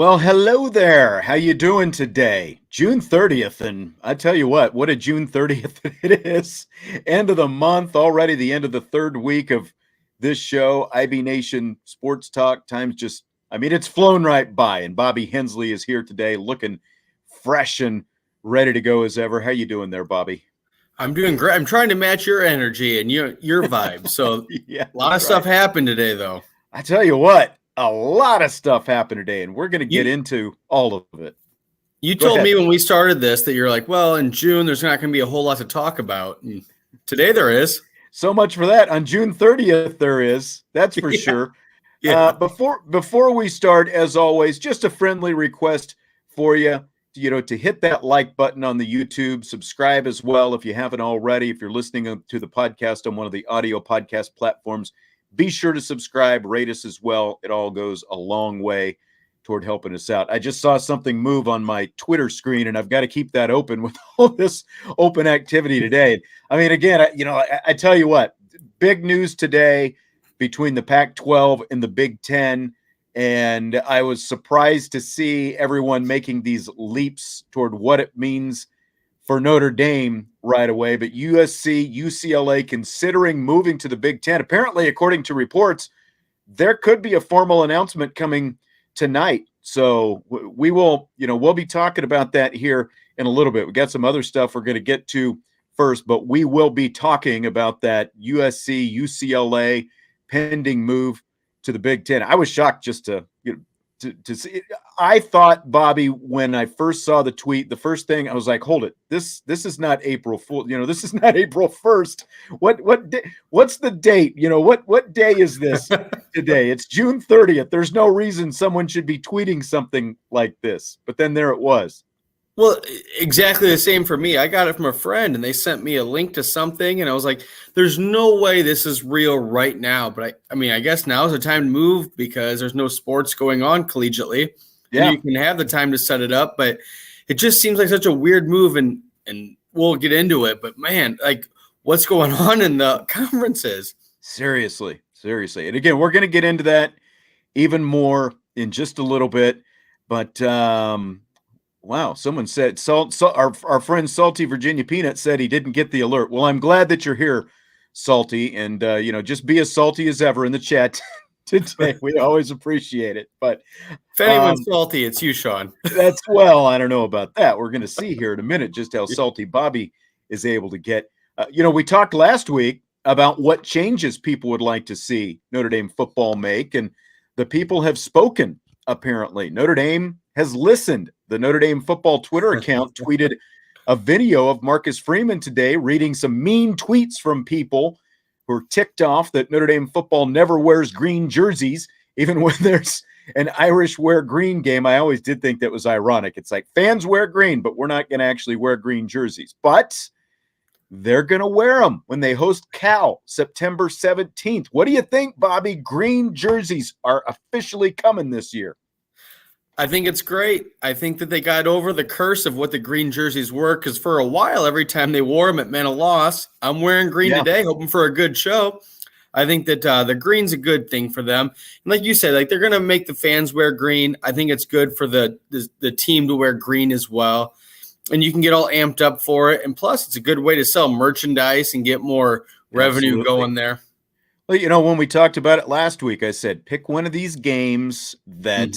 Well, hello there. How you doing today? June 30th, and I tell you what a June 30th it is. End of the month, already the end of the third week of this show, IB Nation Sports Talk. It's flown right by, and Bobby Hensley is here today looking fresh and ready to go as ever. How you doing there, Bobby? I'm doing great. I'm trying to match your energy and your vibe. So Yeah, a lot of stuff happened today, though. I tell you what, a lot of stuff happened today, and we're going to get You, into all of it. you Go told ahead. me when we started this that you're like, well, in June, there's not going to be a whole lot to talk about. And today there is. So much for that. On June 30th, there is. That's for sure. Yeah. Before we start, as always, just a friendly request for you, to hit that like button on the YouTube, subscribe as well if you haven't already. If you're listening to the podcast on one of the audio podcast platforms, be sure to subscribe, rate us as well. It all goes a long way toward helping us out. I just saw something move on my Twitter screen, and I've got to keep that open with all this open activity today. I mean, again, I tell you what, big news today between the Pac-12 and the Big Ten, and I was surprised to see everyone making these leaps toward what it means for Notre Dame right away. But USC, UCLA considering moving to the Big Ten. Apparently, according to reports, there could be a formal announcement coming tonight. So we'll be talking about that here in a little bit. We got some other stuff we're going to get to first, but we will be talking about that USC, UCLA pending move to the Big Ten. I was shocked just to see it. I thought, Bobby, when I first saw the tweet, the first thing I was like, hold it. This is not April Fool. This is not April 1st. What's the date? What day is this today? It's June 30th. There's no reason someone should be tweeting something like this. But then there it was. Well, exactly the same for me. I got it from a friend, and they sent me a link to something, and I was like, there's no way this is real right now. But I guess now is the time to move because there's no sports going on collegiately. Yeah. And you can have the time to set it up, but it just seems like such a weird move, and we'll get into it. But, man, what's going on in the conferences? Seriously. And, again, we're going to get into that even more in just a little bit. But wow, someone said our friend Salty Virginia Peanut said he didn't get the alert. Well, I'm glad that you're here, Salty, and just be as salty as ever in the chat today. We always appreciate it. But if anyone's salty, it's you, Sean. I don't know about that. We're going to see here in a minute just how salty Bobby is able to get. We talked last week about what changes people would like to see Notre Dame football make, and the people have spoken. Apparently, Notre Dame has listened. The Notre Dame football Twitter account tweeted a video of Marcus Freeman today reading some mean tweets from people who are ticked off that Notre Dame football never wears green jerseys, even when there's an Irish wear green game. I always did think that was ironic. It's like fans wear green, but we're not going to actually wear green jerseys. But they're going to wear them when they host Cal September 17th. What do you think, Bobby? Green jerseys are officially coming this year. I think it's great. I think that they got over the curse of what the green jerseys were, because for a while, every time they wore them, it meant a loss. I'm wearing green today, hoping for a good show. I think that the green's a good thing for them. And like you said, they're going to make the fans wear green. I think it's good for the team to wear green as well. And you can get all amped up for it. And plus, it's a good way to sell merchandise and get more revenue going there. Well, when we talked about it last week, I said, pick one of these games that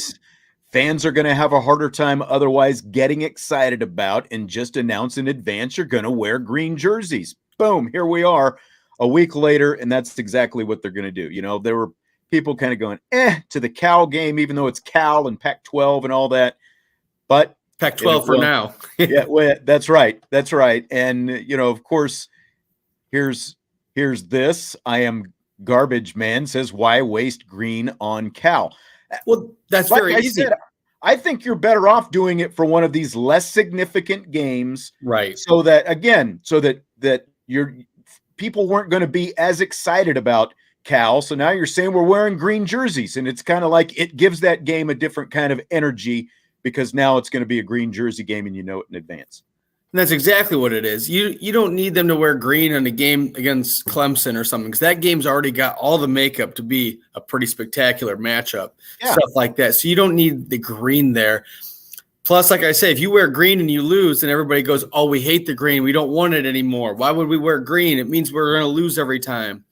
fans are going to have a harder time otherwise getting excited about, and just announce in advance you're going to wear green jerseys. Boom, here we are a week later, and that's exactly what they're going to do. There were people kind of going, to the Cal game, even though it's Cal and Pac-12 and all that. But Pac-12 for now. Yeah, well, that's right. And, of course, here's this. I am Garbage Man says, why waste green on Cal? Well, that's very easy. I think you're better off doing it for one of these less significant games, right? So that your people weren't going to be as excited about Cal. So now you're saying we're wearing green jerseys, and it's kind of like it gives that game a different kind of energy because now it's going to be a green jersey game, and you know it in advance. And that's exactly what it is. You don't need them to wear green in a game against Clemson or something, because that game's already got all the makeup to be a pretty spectacular matchup, stuff like that. So you don't need the green there. Plus, like I say, if you wear green and you lose, then everybody goes, oh, we hate the green. We don't want it anymore. Why would we wear green? It means we're going to lose every time.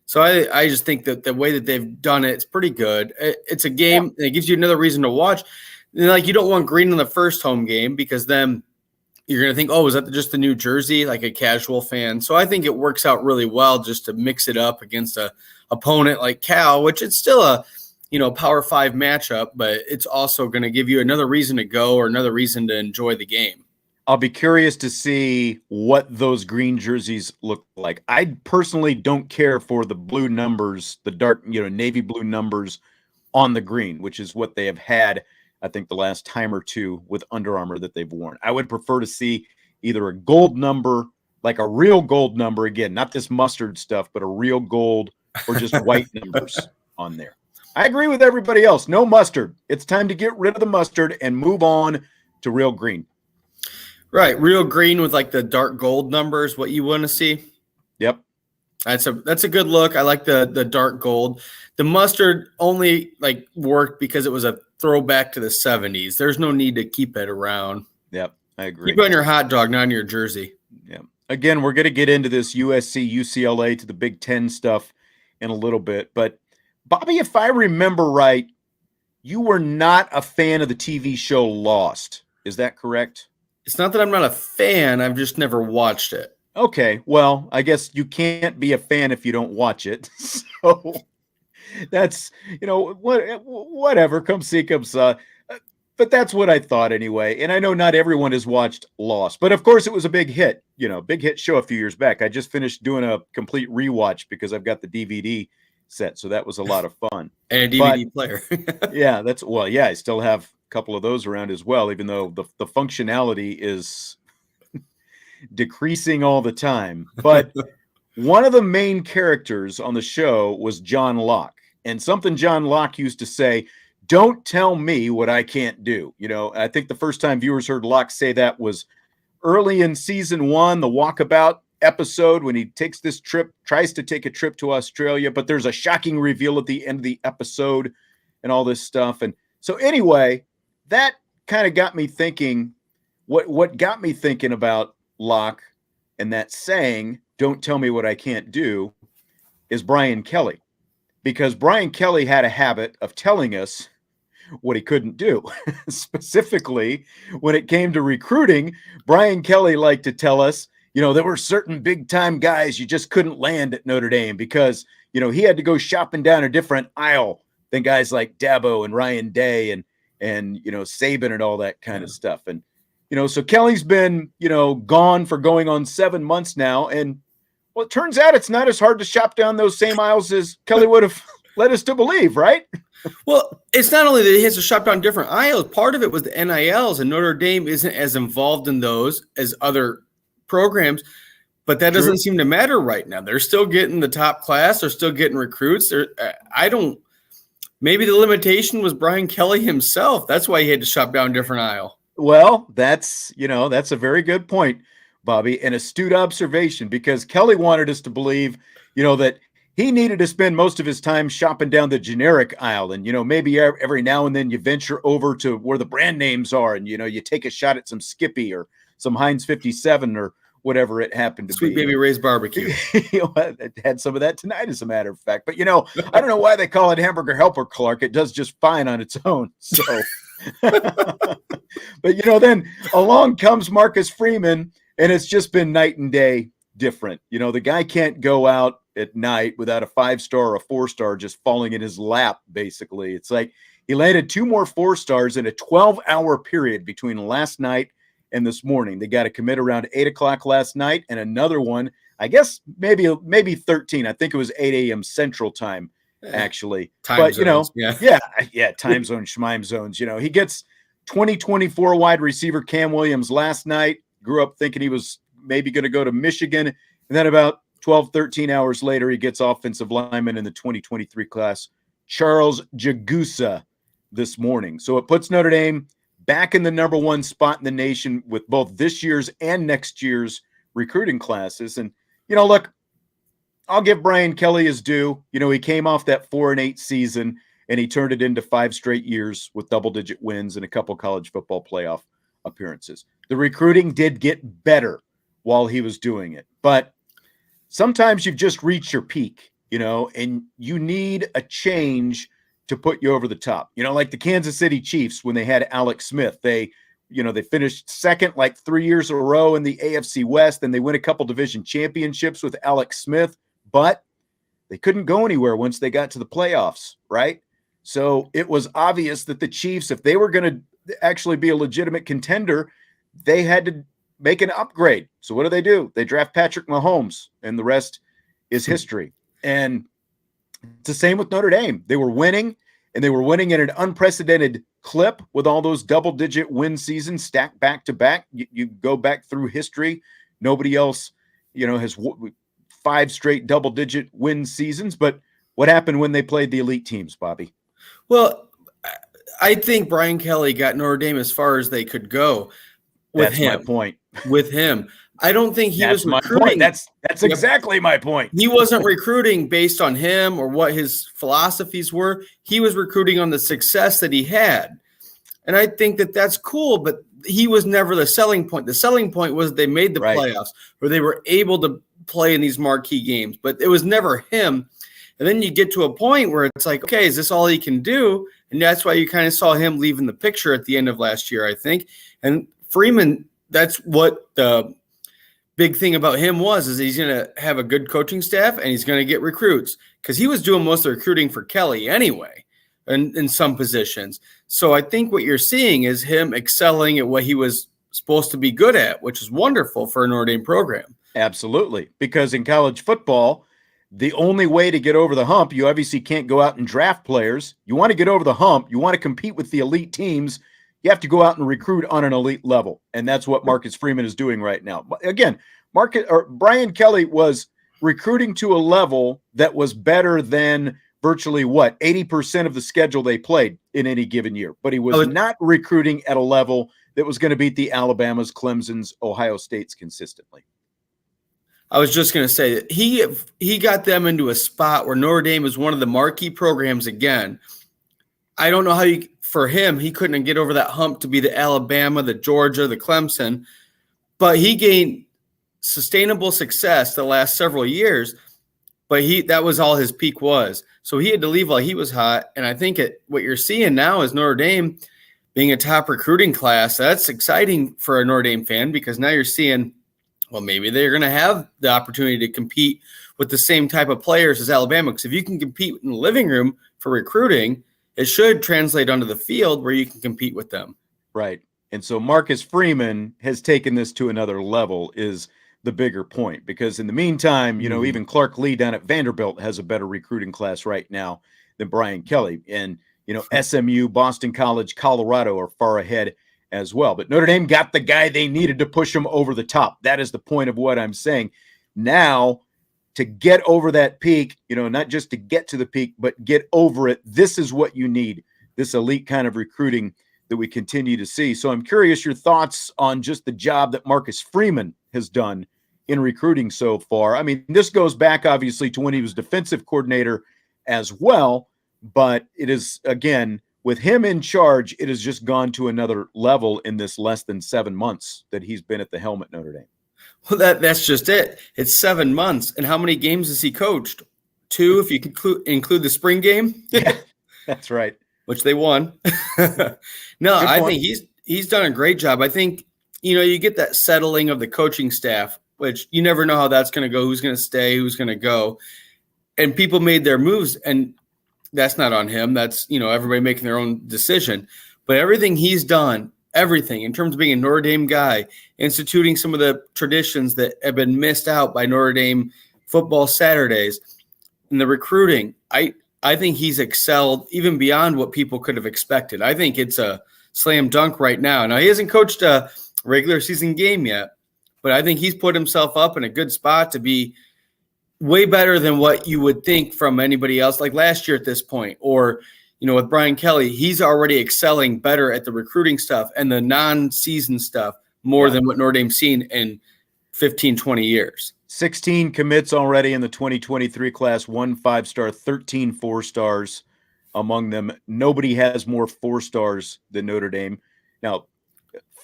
So I just think that the way that they've done it, it's pretty good. It's a game. And it gives you another reason to watch. And like, you don't want green in the first home game, because then you're going to think, oh, is that just the New Jersey, like a casual fan? So I think it works out really well just to mix it up against a opponent like Cal, which it's still a Power 5 matchup, but it's also going to give you another reason to go or another reason to enjoy the game. I'll be curious to see what those green jerseys look like. I personally don't care for the blue numbers, the dark, navy blue numbers on the green, which is what they have had, I think, the last time or two with Under Armour that they've worn. I would prefer to see either a gold number, like a real gold number, again, not this mustard stuff, but a real gold, or just white numbers on there. I agree with everybody else. No mustard. It's time to get rid of the mustard and move on to real green. Right. Real green with like the dark gold numbers, what you want to see. Yep. That's a good look. I like the dark gold. The mustard only worked because it was a throwback to the 70s. There's no need to keep it around. Yep, I agree. Keep it on your hot dog, not on your jersey. Yeah. Again, we're going to get into this USC, UCLA to the Big Ten stuff in a little bit. But, Bobby, if I remember right, you were not a fan of the TV show Lost. Is that correct? It's not that I'm not a fan. I've just never watched it. Okay. Well, I guess you can't be a fan if you don't watch it. So that's, whatever. Come see, come saw. But that's what I thought anyway. And I know not everyone has watched Lost. But, of course, it was a big hit. Big hit show a few years back. I just finished doing a complete rewatch because I've got the DVD set. So that was a lot of fun. And a DVD player. Yeah, I still have a couple of those around as well, even though the functionality is decreasing all the time. But one of the main characters on the show was John Locke. And something John Locke used to say, don't tell me what I can't do. I think the first time viewers heard Locke say that was early in season 1, the Walkabout episode, when he takes this trip, tries to take a trip to Australia, but there's a shocking reveal at the end of the episode and all this stuff. And so anyway, that kind of got me thinking, what got me thinking about Locke and that saying, don't tell me what I can't do, is Brian Kelly. Because Brian Kelly had a habit of telling us what he couldn't do. Specifically, when it came to recruiting, Brian Kelly liked to tell us, there were certain big-time guys you just couldn't land at Notre Dame because, he had to go shopping down a different aisle than guys like Dabo and Ryan Day and Saban and all that kind of stuff. And, so Kelly's been, gone for going on 7 months now. And, well, it turns out it's not as hard to shop down those same aisles as Kelly would have led us to believe, right? Well, it's not only that he has to shop down different aisles. Part of it was the NILs, and Notre Dame isn't as involved in those as other programs, but that doesn't seem to matter right now. They're still getting the top class. They're still getting recruits. Maybe the limitation was Brian Kelly himself. That's why he had to shop down a different aisle. Well, that's a very good point, Bobby, an astute observation, because Kelly wanted us to believe, that he needed to spend most of his time shopping down the generic aisle. And, maybe every now and then you venture over to where the brand names are and, you take a shot at some Skippy or some Heinz 57 or whatever it happened to be. Sweet Baby Ray's barbecue. I had some of that tonight, as a matter of fact. But, I don't know why they call it Hamburger Helper, Clark. It does just fine on its own. So, but, then along comes Marcus Freeman, and it's just been night and day different. The guy can't go out at night without a 5-star or a 4-star just falling in his lap, basically. It's like he landed 2 more 4-stars in a 12-hour period between last night and this morning. They got to commit around 8 o'clock last night, and another one, I guess maybe 13. I think it was 8 a.m. Central Time, actually. Time zones, yeah, time zone, schmime zones. He gets 2024 wide receiver Cam Williams last night. Grew up thinking he was maybe going to go to Michigan, and then about 12, 13 hours later, he gets offensive lineman in the 2023 class, Charles Jagusa, this morning. So it puts Notre Dame back in the number one spot in the nation with both this year's and next year's recruiting classes. And, look, I'll give Brian Kelly his due. He came off that 4-8 season and he turned it into 5 straight years with double-digit wins and a couple college football playoff appearances. The recruiting did get better while he was doing it. But sometimes you've just reached your peak, and you need a change to put you over the top. Like the Kansas City Chiefs when they had Alex Smith. They finished second like 3 years in a row in the AFC West, and they win a couple division championships with Alex Smith, but they couldn't go anywhere once they got to the playoffs, right? So it was obvious that the Chiefs, if they were going to actually be a legitimate contender, they had to make an upgrade. So what do? They draft Patrick Mahomes, and the rest is history. And it's the same with Notre Dame. They were winning, and they were winning at an unprecedented clip with all those double-digit win seasons stacked back to back. You go back through history. Nobody else, has 5 straight double-digit win seasons. But what happened when they played the elite teams, Bobby? Well, I think Brian Kelly got Notre Dame as far as they could go with him. That's my point. With him. I don't think he was recruiting. That's exactly my point. He wasn't recruiting based on him or what his philosophies were. He was recruiting on the success that he had. And I think that that's cool, but he was never the selling point. The selling point was they made the playoffs or they were able to play in these marquee games, but it was never him. And then you get to a point where it's like, okay, is this all he can do? And that's why you kind of saw him leaving the picture at the end of last year, I think. And Freeman, that's what the big thing about him is he's going to have a good coaching staff and he's going to get recruits because he was doing most of the recruiting for Kelly anyway in some positions. So I think what you're seeing is him excelling at what he was supposed to be good at, which is wonderful for a Notre Dame program. Absolutely. Because in college football, the only way to get over the hump, you obviously can't go out and draft players. You want to get over the hump. You want to compete with the elite teams. You have to go out and recruit on an elite level. And that's what Marcus Freeman is doing right now. Again, Brian Kelly was recruiting to a level that was better than virtually 80% of the schedule they played in any given year. But he was not recruiting at a level that was going to beat the Alabamas, Clemsons, Ohio States consistently. I was just going to say that he got them into a spot where Notre Dame is one of the marquee programs again. I don't know how for him, he couldn't get over that hump to be the Alabama, the Georgia, the Clemson, but he gained sustainable success the last several years, but that was all his peak was. So he had to leave while he was hot. And I think what you're seeing now is Notre Dame being a top recruiting class. That's exciting for a Notre Dame fan because now you're seeing, well, maybe they're going to have the opportunity to compete with the same type of players as Alabama. Because if you can compete in the living room for recruiting, it should translate onto the field where you can compete with them. Right. And so Marcus Freeman has taken this to another level is the bigger point. Because in the meantime, even Clark Lee down at Vanderbilt has a better recruiting class right now than Brian Kelly. And, SMU, Boston College, Colorado are far ahead as well. But Notre Dame got the guy they needed to push them over the top. That is the point of what I'm saying. Now, to get over that peak, not just to get to the peak, but get over it, this is what you need, this elite kind of recruiting that we continue to see. So I'm curious your thoughts on just the job that Marcus Freeman has done in recruiting so far. I mean, this goes back, obviously, to when he was defensive coordinator as well, but it is, again, with him in charge, it has just gone to another level in this less than 7 months that he's been at the helm at Notre Dame. Well, that's just it. It's 7 months. And how many games has he coached? 2, if you include the spring game. Yeah, that's right. Which they won. No, I think he's done a great job. I think, you get that settling of the coaching staff, which you never know how that's going to go, who's going to stay, who's going to go. And people made their moves, and that's not on him. That's, everybody making their own decision. But everything he's done, everything in terms of being a Notre Dame guy, instituting some of the traditions that have been missed out by Notre Dame football Saturdays, and the recruiting, I think he's excelled even beyond what people could have expected. I think it's a slam dunk right now. Now, he hasn't coached a regular season game yet, but I think he's put himself up in a good spot to be way better than what you would think from anybody else, like last year at this point, or with Brian Kelly, he's already excelling better at the recruiting stuff and the non-season stuff more than what Notre Dame's seen in 15, 20 years. 16 commits already in the 2023 class, 1 5-star, 13 4-stars among them. Nobody has more 4-stars than Notre Dame. Now,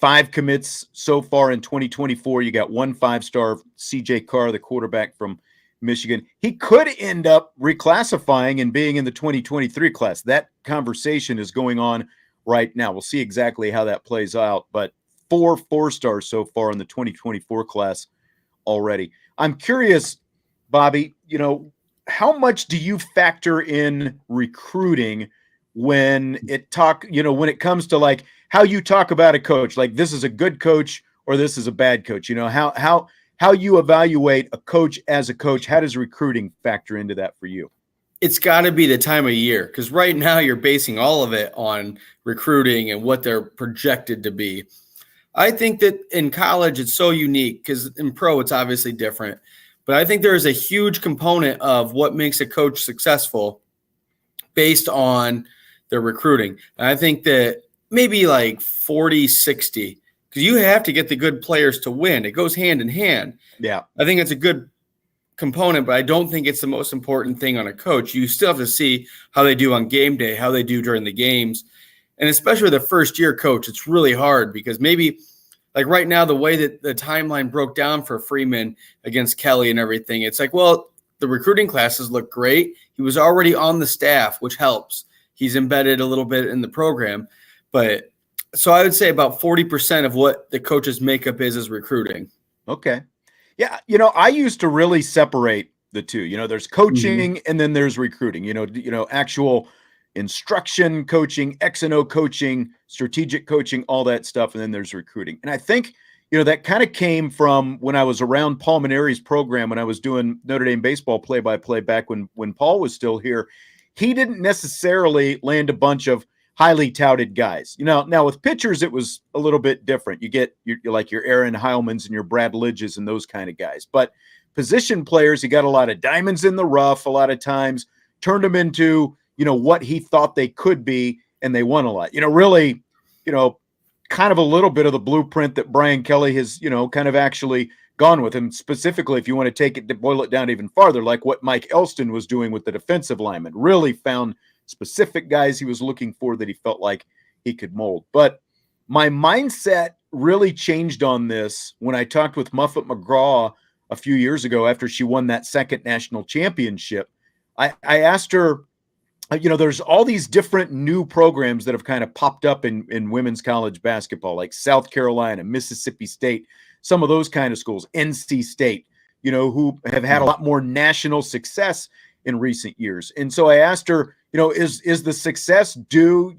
5 commits so far in 2024. You got 1 5-star, CJ Carr, the quarterback from Michigan. He could end up reclassifying and being in the 2023 class. That conversation is going on right now. We'll see exactly how that plays out, but 4 4-stars so far in the 2024 class already. I'm curious, Bobby, how much do you factor in recruiting when it comes to like how you talk about a coach, like this is a good coach or this is a bad coach, how you evaluate a coach as a coach? How does recruiting factor into that for you? It's got to be the time of year, because right now you're basing all of it on recruiting and what they're projected to be. I think that in college it's so unique, because in pro it's obviously different. But I think there is a huge component of what makes a coach successful based on their recruiting. And I think that maybe like 40-60, because you have to get the good players to win. It goes hand in hand. Yeah. I think it's a good component, but I don't think it's the most important thing on a coach. You still have to see how they do on game day, how they do during the games. And especially with a first-year coach, it's really hard, because maybe like right now, the way that the timeline broke down for Freeman against Kelly and everything, it's like, well, the recruiting classes look great. He was already on the staff, which helps. He's embedded a little bit in the program. But so I would say about 40% of what the coach's makeup is recruiting. Okay. Yeah. I used to really separate the two. There's coaching and then there's recruiting, actual instruction coaching, X and O coaching, strategic coaching, all that stuff. And then there's recruiting. And I think, that kind of came from when I was around Paul Maneri's program, when I was doing Notre Dame baseball play-by-play back when Paul was still here. He didn't necessarily land a bunch of highly touted guys. Now with pitchers, it was a little bit different. You get like your Aaron Heilmans and your Brad Lidges and those kind of guys. But position players, he got a lot of diamonds in the rough a lot of times, turned them into, what he thought they could be, and they won a lot. Really, kind of a little bit of the blueprint that Brian Kelly has, kind of actually gone with. And specifically, if you want to take it to boil it down even farther, like what Mike Elston was doing with the defensive linemen, really found specific guys he was looking for that he felt like he could mold. But my mindset really changed on this when I talked with Muffet McGraw a few years ago after she won that second national championship. I asked her, there's all these different new programs that have kind of popped up in women's college basketball, like South Carolina, Mississippi State, some of those kind of schools, NC State, who have had a lot more national success in recent years. And so I asked her, is the success due,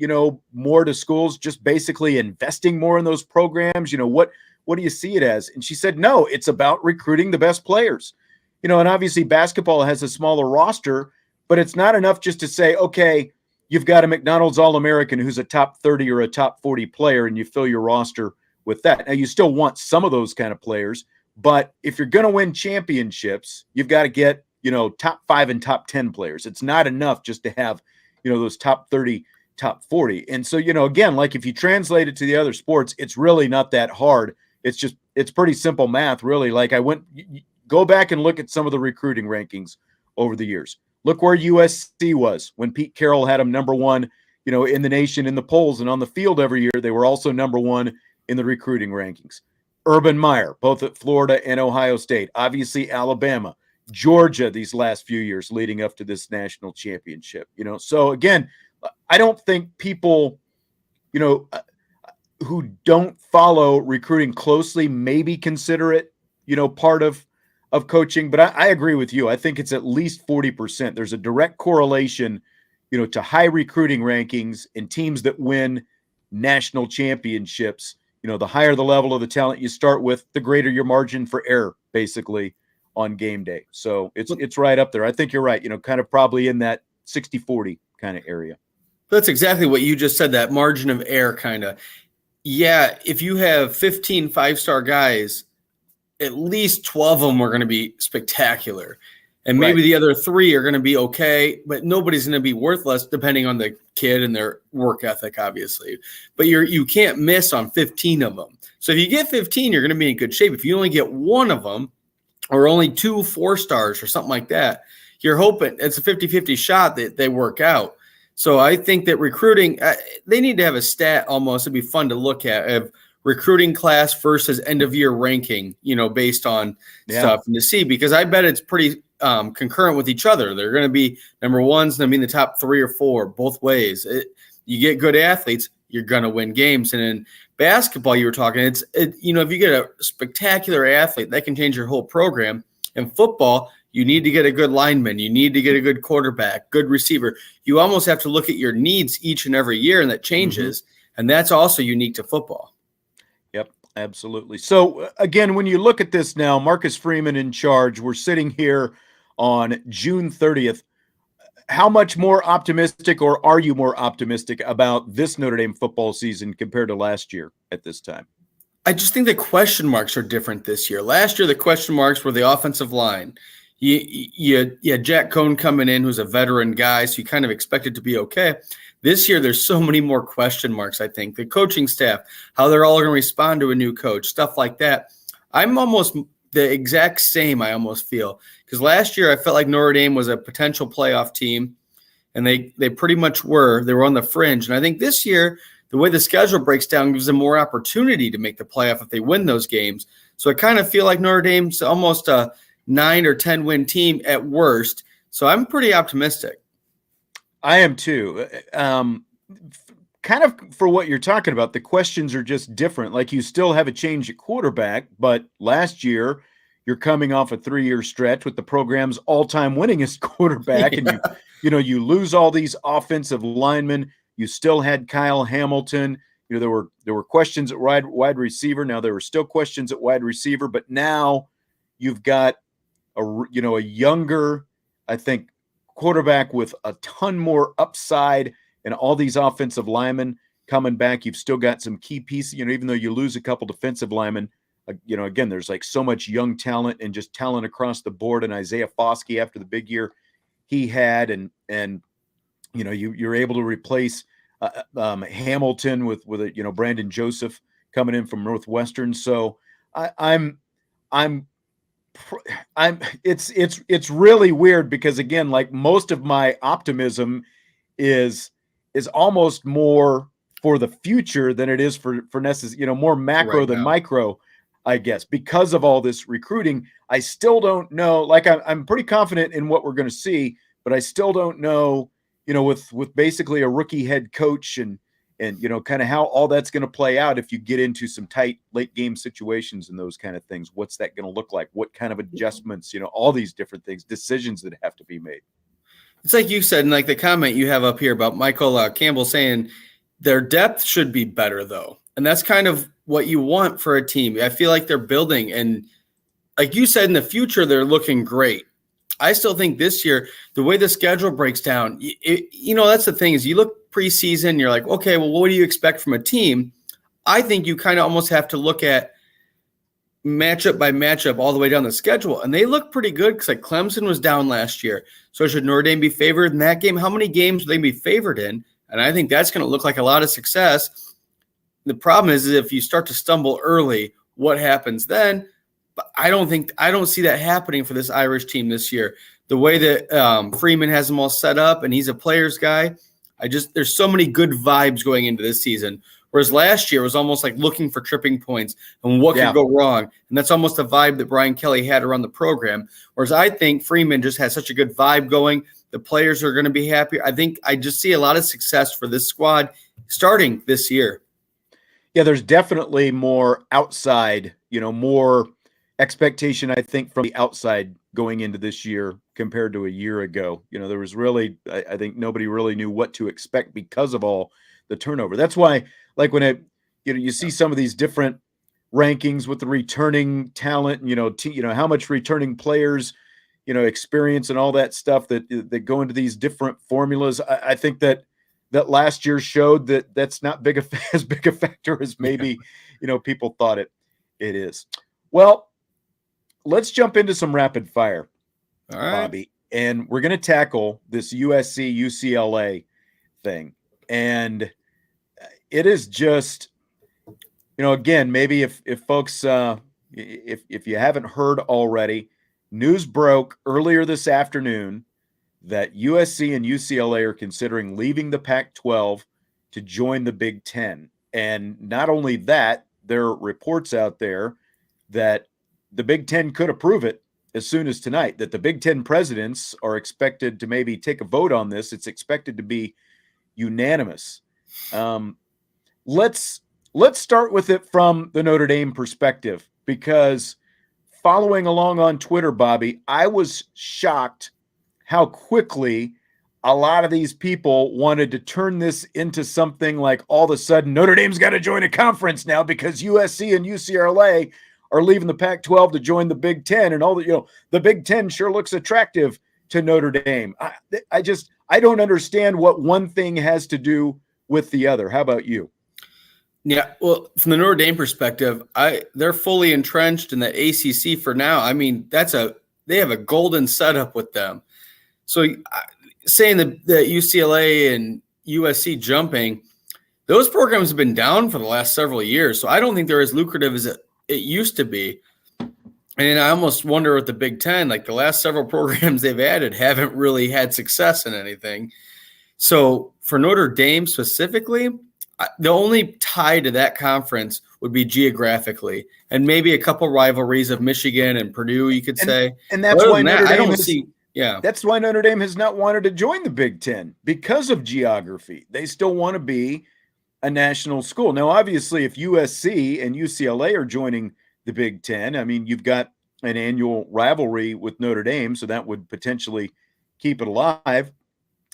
more to schools just basically investing more in those programs? What do you see it as? And she said, no, it's about recruiting the best players. And obviously basketball has a smaller roster, but it's not enough just to say, okay, you've got a McDonald's All-American who's a top 30 or a top 40 player, and you fill your roster with that. Now, you still want some of those kind of players, but if you're going to win championships, you've got to get, top 5 and top 10 players. It's not enough just to have, those top 30, top 40. And so, again, like if you translate it to the other sports, it's really not that hard. It's pretty simple math, really. Like go back and look at some of the recruiting rankings over the years. Look where USC was when Pete Carroll had them number one, in the nation in the polls, and on the field every year. They were also number one in the recruiting rankings. Urban Meyer, both at Florida and Ohio State, obviously Alabama, Georgia these last few years leading up to this national championship. So again, I don't think people, who don't follow recruiting closely maybe consider it, part of coaching, but I agree with you. I think it's at least 40%. There's a direct correlation, to high recruiting rankings and teams that win national championships. The higher the level of the talent you start with, the greater your margin for error, basically, on game day. So it's right up there. I think you're right, kind of probably in that 60-40 kind of area. That's exactly what you just said, that margin of error kind of. Yeah, if you have 15 5-star guys, at least 12 of them are going to be spectacular. And maybe the other 3 are going to be okay, but nobody's going to be worthless depending on the kid and their work ethic, obviously. But you can't miss on 15 of them. So if you get 15, you're going to be in good shape. If you only get 1 of them or only 2 4-stars or something like that, you're hoping it's a 50-50 shot that they work out. So I think that recruiting, they need to have a stat almost. It'd be fun to look at of recruiting class versus end of year ranking, based on stuff and to see, because I bet it's pretty concurrent with each other. They're going to be number ones, going to be in the top 3 or 4 both ways. You get good athletes, you're going to win games. And in basketball, you were talking, if you get a spectacular athlete, that can change your whole program. In football, you need to get a good lineman. You need to get a good quarterback, good receiver. You almost have to look at your needs each and every year, and that changes. Mm-hmm. And that's also unique to football. Yep, absolutely. So, again, when you look at this now, Marcus Freeman in charge, we're sitting here on June 30th. How much more optimistic, or are you more optimistic about this Notre Dame football season compared to last year at this time? I just think the question marks are different this year. Last year, the question marks were the offensive line. You had Jack Cohn coming in, who's a veteran guy, so you kind of expect it to be okay. This year, there's so many more question marks, I think. The coaching staff, how they're all going to respond to a new coach, stuff like that. I'm almost the exact same, I almost feel. Because last year, I felt like Notre Dame was a potential playoff team, and they pretty much were. They were on the fringe. And I think this year, the way the schedule breaks down gives them more opportunity to make the playoff if they win those games. So I kind of feel like Notre Dame's almost a 9 or 10 win team at worst. So I'm pretty optimistic. I am too. Kind of for what you're talking about, the questions are just different. Like, you still have a change at quarterback, but last year you're coming off a 3-year stretch with the program's all-time winningest quarterback, and you lose all these offensive linemen. You still had Kyle Hamilton. There were questions at wide receiver. Now there were still questions at wide receiver, but now you've got a younger, I think, quarterback with a ton more upside, and all these offensive linemen coming back. You've still got some key pieces, even though you lose a couple defensive linemen, again, there's like so much young talent and just talent across the board. And Isaiah Foskey, after the big year he had, and you're able to replace Hamilton with Brandon Joseph coming in from Northwestern. So it's really weird, because again, like, most of my optimism is almost more for the future than it is for necessary, more macro right than now. Micro, I guess, because of all this recruiting. I still don't know. Like, I'm pretty confident in what we're going to see, but I still don't know, with basically a rookie head coach and kind of how all that's going to play out if you get into some tight late game situations and those kind of things. What's that going to look like? What kind of adjustments, all these different things, decisions that have to be made. It's like you said, and like the comment you have up here about Michael Campbell saying their depth should be better, though. And that's kind of what you want for a team. I feel like they're building, and like you said, in the future, they're looking great. I still think this year, the way the schedule breaks down, that's the thing, is you look preseason, you're like, okay, well, what do you expect from a team? I think you kind of almost have to look at matchup by matchup all the way down the schedule. And they look pretty good, because like Clemson was down last year. So should Notre Dame be favored in that game? How many games will they be favored in? And I think that's going to look like a lot of success. The problem is if you start to stumble early, what happens then? But I don't see that happening for this Irish team this year. The way that Freeman has them all set up, and he's a player's guy, there's so many good vibes going into this season. Whereas last year was almost like looking for tripping points and what could go wrong. And that's almost the vibe that Brian Kelly had around the program. Whereas I think Freeman just has such a good vibe going. The players are going to be happy. I think I just see a lot of success for this squad starting this year. Yeah, there's definitely more outside, more expectation, I think, from the outside going into this year compared to a year ago. There was really, I think nobody really knew what to expect because of all the turnover. That's why, like, when you see some of these different rankings with the returning talent, how much returning players, experience and all that stuff that go into these different formulas. I think that last year showed that that's not as big a factor as maybe, people thought it is. Well, let's jump into some rapid fire. All right. Bobby. And we're going to tackle this USC UCLA thing. And it is just, again, maybe if folks, if you haven't heard already, news broke earlier this afternoon that USC and UCLA are considering leaving the Pac-12 to join the Big Ten. And not only that, there are reports out there that the Big Ten could approve it as soon as tonight, that the Big Ten presidents are expected to maybe take a vote on this. It's expected to be unanimous. Let's start with it from the Notre Dame perspective, because following along on Twitter, Bobby, I was shocked how quickly a lot of these people wanted to turn this into something like all of a sudden Notre Dame's got to join a conference now because USC and UCLA are leaving the Pac-12 to join the Big Ten, and all the, the Big Ten sure looks attractive to Notre Dame. I don't understand what one thing has to do with the other. How about you? Yeah, well, from the Notre Dame perspective, they're fully entrenched in the ACC for now. I mean, they have a golden setup with them. So saying that UCLA and USC jumping, those programs have been down for the last several years. So I don't think they're as lucrative as it used to be. And I almost wonder with the Big Ten, like the last several programs they've added haven't really had success in anything. So for Notre Dame specifically, the only tie to that conference would be geographically, and maybe a couple rivalries of Michigan and Purdue, you could say. And that's why Notre Dame that's why Notre Dame has not wanted to join the Big Ten, because of geography. They still want to be a national school. Now, obviously, if USC and UCLA are joining the Big Ten, I mean, you've got an annual rivalry with Notre Dame, so that would potentially keep it alive.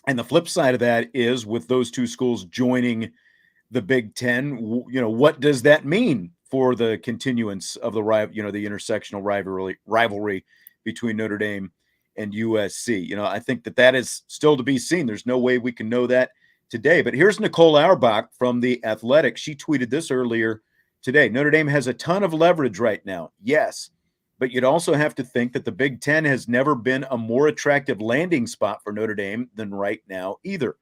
And the flip side of that is, with those two schools joining the Big Ten, what does that mean for the continuance of the the intersectional rivalry between Notre Dame and USC? I think that is still to be seen. There's no way we can know that today. But here's Nicole Auerbach from The Athletic. She tweeted this earlier today. Notre Dame has a ton of leverage right now. Yes, but you'd also have to think that the Big Ten has never been a more attractive landing spot for Notre Dame than right now either.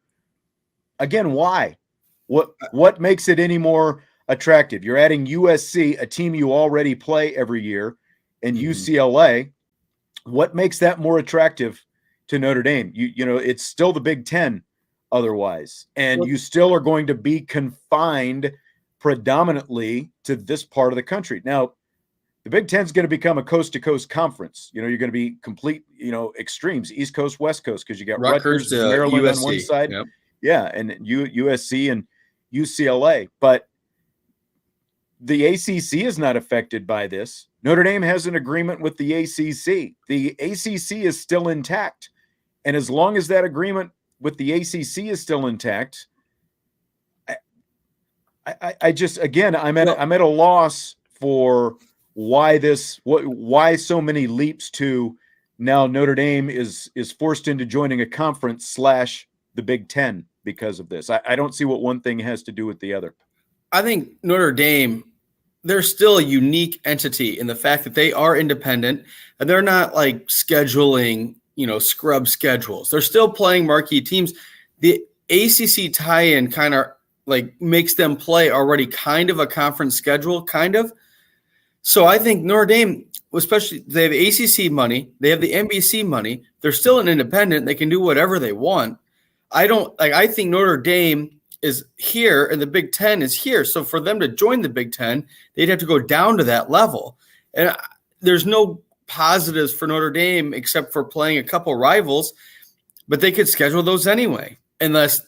Again, why? What makes it any more attractive? You're adding USC, a team you already play every year, and UCLA. What makes that more attractive to Notre Dame? It's still the Big Ten otherwise, and you still are going to be confined predominantly to this part of the country. Now, the Big Ten is going to become a coast-to-coast conference. You're going to be complete, extremes, East Coast, West Coast, because you got Rutgers, Maryland USC. on one side. Yep. Yeah, and USC and UCLA. But the ACC is not affected by this. Notre Dame has an agreement with the ACC. The ACC is still intact. And as long as that agreement with the ACC is still intact, I just, again, I'm at a loss for why so many leaps to now Notre Dame is forced into joining a conference / the Big Ten because of this. I don't see what one thing has to do with the other. I think Notre Dame, they're still a unique entity in the fact that they are independent and they're not like scheduling, scrub schedules. They're still playing marquee teams. The ACC tie-in kind of like makes them play already kind of a conference schedule, kind of. So I think Notre Dame, especially, they have ACC money, they have the NBC money. They're still an independent. They can do whatever they want. I think Notre Dame is here and the Big Ten is here. So for them to join the Big Ten, they'd have to go down to that level. And there's no positives for Notre Dame except for playing a couple rivals, but they could schedule those anyway, unless,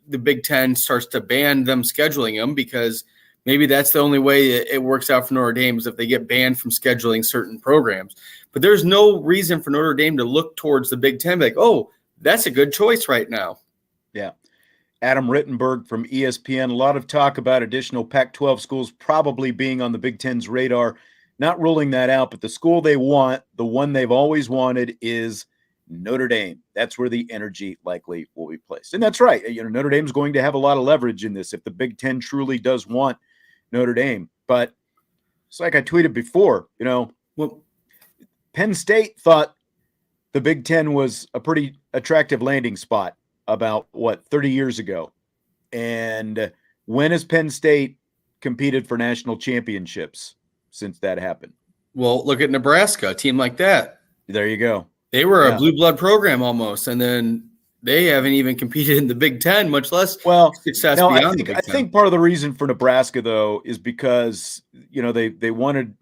the Big Ten starts to ban them scheduling them, because maybe that's the only way it works out for Notre Dame, is if they get banned from scheduling certain programs. But there's no reason for Notre Dame to look towards the Big Ten like, oh, that's a good choice right now. Yeah. Adam Rittenberg from ESPN, a lot of talk about additional Pac-12 schools probably being on the Big Ten's radar. Not ruling that out, but the school they want, the one they've always wanted, is Notre Dame. That's where the energy likely will be placed. And that's right. Notre Dame's going to have a lot of leverage in this if the Big Ten truly does want Notre Dame. But it's like I tweeted before, Penn State thought the Big Ten was a pretty attractive landing spot about 30 years ago. And when has Penn State competed for national championships since that happened? Well, look at Nebraska, a team like that. There you go. They were a blue blood program almost, and then they haven't even competed in the Big Ten, much less success beyond the Big Ten. I think part of the reason for Nebraska, though, is because, they wanted,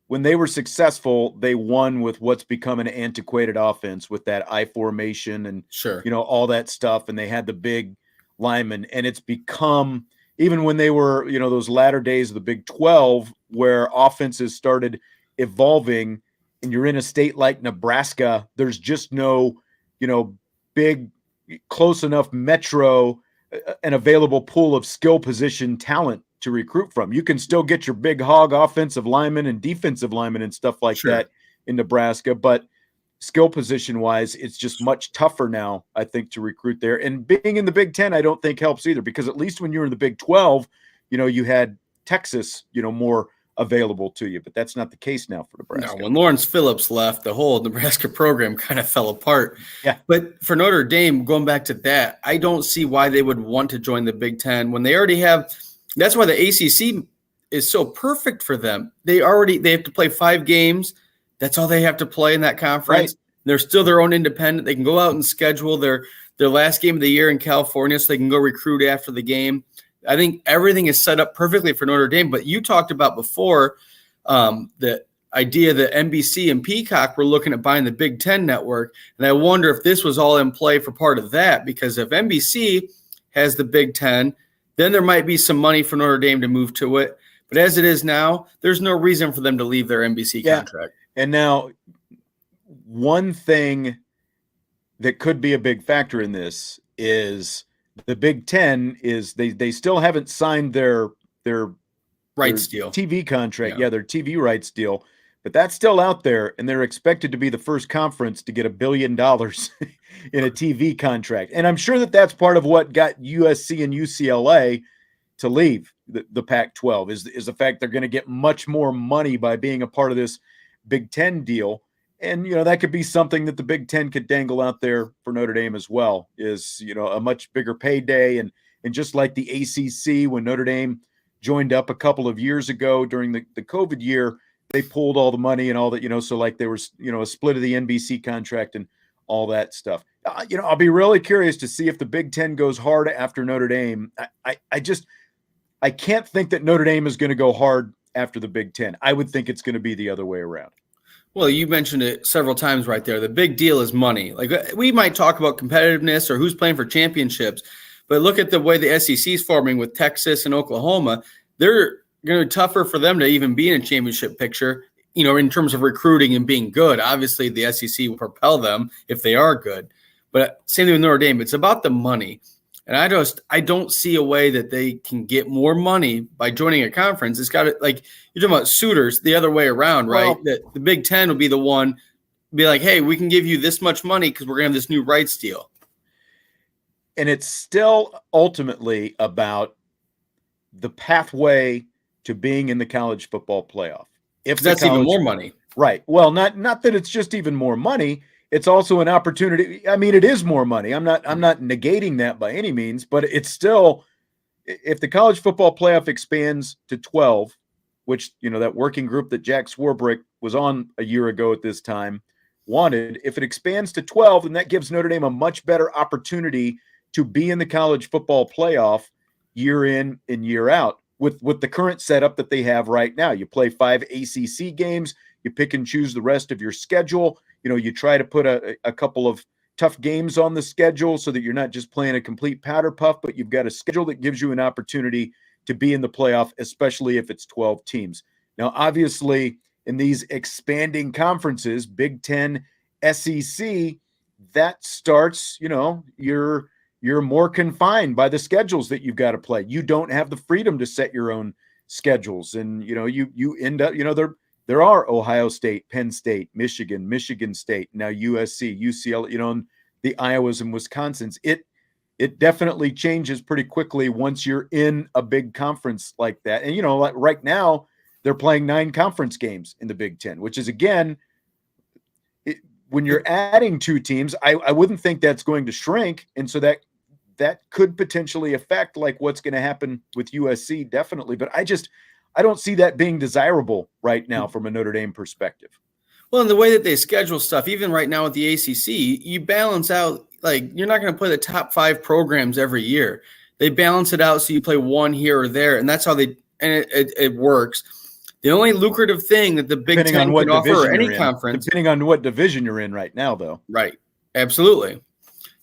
when they were successful, they won with what's become an antiquated offense with that I formation and, all that stuff. And they had the big linemen, and it's become, even when they were, those latter days of the Big 12, where offenses started evolving, and you're in a state like Nebraska, there's just no, big, close enough metro, an available pool of skill position talent to recruit from. You can still get your big hog offensive linemen and defensive linemen and stuff like that in Nebraska, but skill position wise, it's just much tougher now, I think, to recruit there. And being in the Big Ten, I don't think helps either, because at least when you were in the Big 12, you had Texas, more available to you, but that's not the case now for Nebraska. No, when Lawrence Phillips left, the whole Nebraska program kind of fell apart. Yeah. But for Notre Dame, going back to that, I don't see why they would want to join the Big Ten when they already have. That's why the ACC is so perfect for them. They have to play 5 games. That's all they have to play in that conference. Right. They're still their own independent. They can go out and schedule their last game of the year in California, so they can go recruit after the game. I think everything is set up perfectly for Notre Dame. But you talked about before the idea that NBC and Peacock were looking at buying the Big Ten network. And I wonder if this was all in play for part of that, because if NBC has the Big Ten, then there might be some money for Notre Dame to move to it. But as it is now, there's no reason for them to leave their NBC contract. And now, one thing that could be a big factor in this is the Big Ten is they still haven't signed their rights deal, TV contract. Yeah, their TV rights deal, but that's still out there, and they're expected to be the first conference to get $1 billion in a TV contract. And I'm sure that that's part of what got USC and UCLA to leave the Pac-12 is the fact they're going to get much more money by being a part of this Big Ten deal. And, that could be something that the Big Ten could dangle out there for Notre Dame as well, is, a much bigger payday. And just like the ACC, when Notre Dame joined up a couple of years ago during the COVID year, they pulled all the money and all that, so like there was, a split of the NBC contract and all that stuff. I'll be really curious to see if the Big Ten goes hard after Notre Dame. I can't think that Notre Dame is going to go hard after the Big Ten. I would think it's going to be the other way around. Well, you mentioned it several times right there. The big deal is money. Like, we might talk about competitiveness or who's playing for championships, but look at the way the SEC is forming with Texas and Oklahoma. They're going to be tougher for them to even be in a championship picture, in terms of recruiting and being good. Obviously, the SEC will propel them if they are good. But same thing with Notre Dame. It's about the money. And I don't see a way that they can get more money by joining a conference. It's got to, like, you're talking about suitors the other way around, right? Well, that the Big Ten will be the one, be like, hey, we can give you this much money because we're going to have this new rights deal. And it's still ultimately about the pathway to being in the college football playoff. If that's even more money. Right. Well, not that it's just even more money. It's also an opportunity. I mean, it is more money. I'm not negating that by any means, but it's still, if the college football playoff expands to 12, which, that working group that Jack Swarbrick was on a year ago at this time wanted, if it expands to 12, then that gives Notre Dame a much better opportunity to be in the college football playoff year in and year out with the current setup that they have right now. You play 5 ACC games, you pick and choose the rest of your schedule. You try to put a couple of tough games on the schedule so that you're not just playing a complete powder puff, but you've got a schedule that gives you an opportunity to be in the playoff, especially if it's 12 teams. Now, obviously, in these expanding conferences, Big Ten, SEC, that starts, you're more confined by the schedules that you've got to play. You don't have the freedom to set your own schedules. And, you end up, there are Ohio State, Penn State, Michigan State, now USC, UCLA, and the Iowas and Wisconsins. It definitely changes pretty quickly once you're in a big conference like that. And, like right now, they're playing 9 conference games in the Big Ten, which is, again, when you're adding two teams, I wouldn't think that's going to shrink. And so that could potentially affect like what's going to happen with USC, definitely. But I don't see that being desirable right now from a Notre Dame perspective. Well, in the way that they schedule stuff, even right now with the ACC, you balance out, like, you're not going to play the top 5 programs every year. They balance it out so you play one here or there, and that's how it works. The only lucrative thing that the Big Ten can offer any conference. Depending on what division you're in right now, though. Right. Absolutely.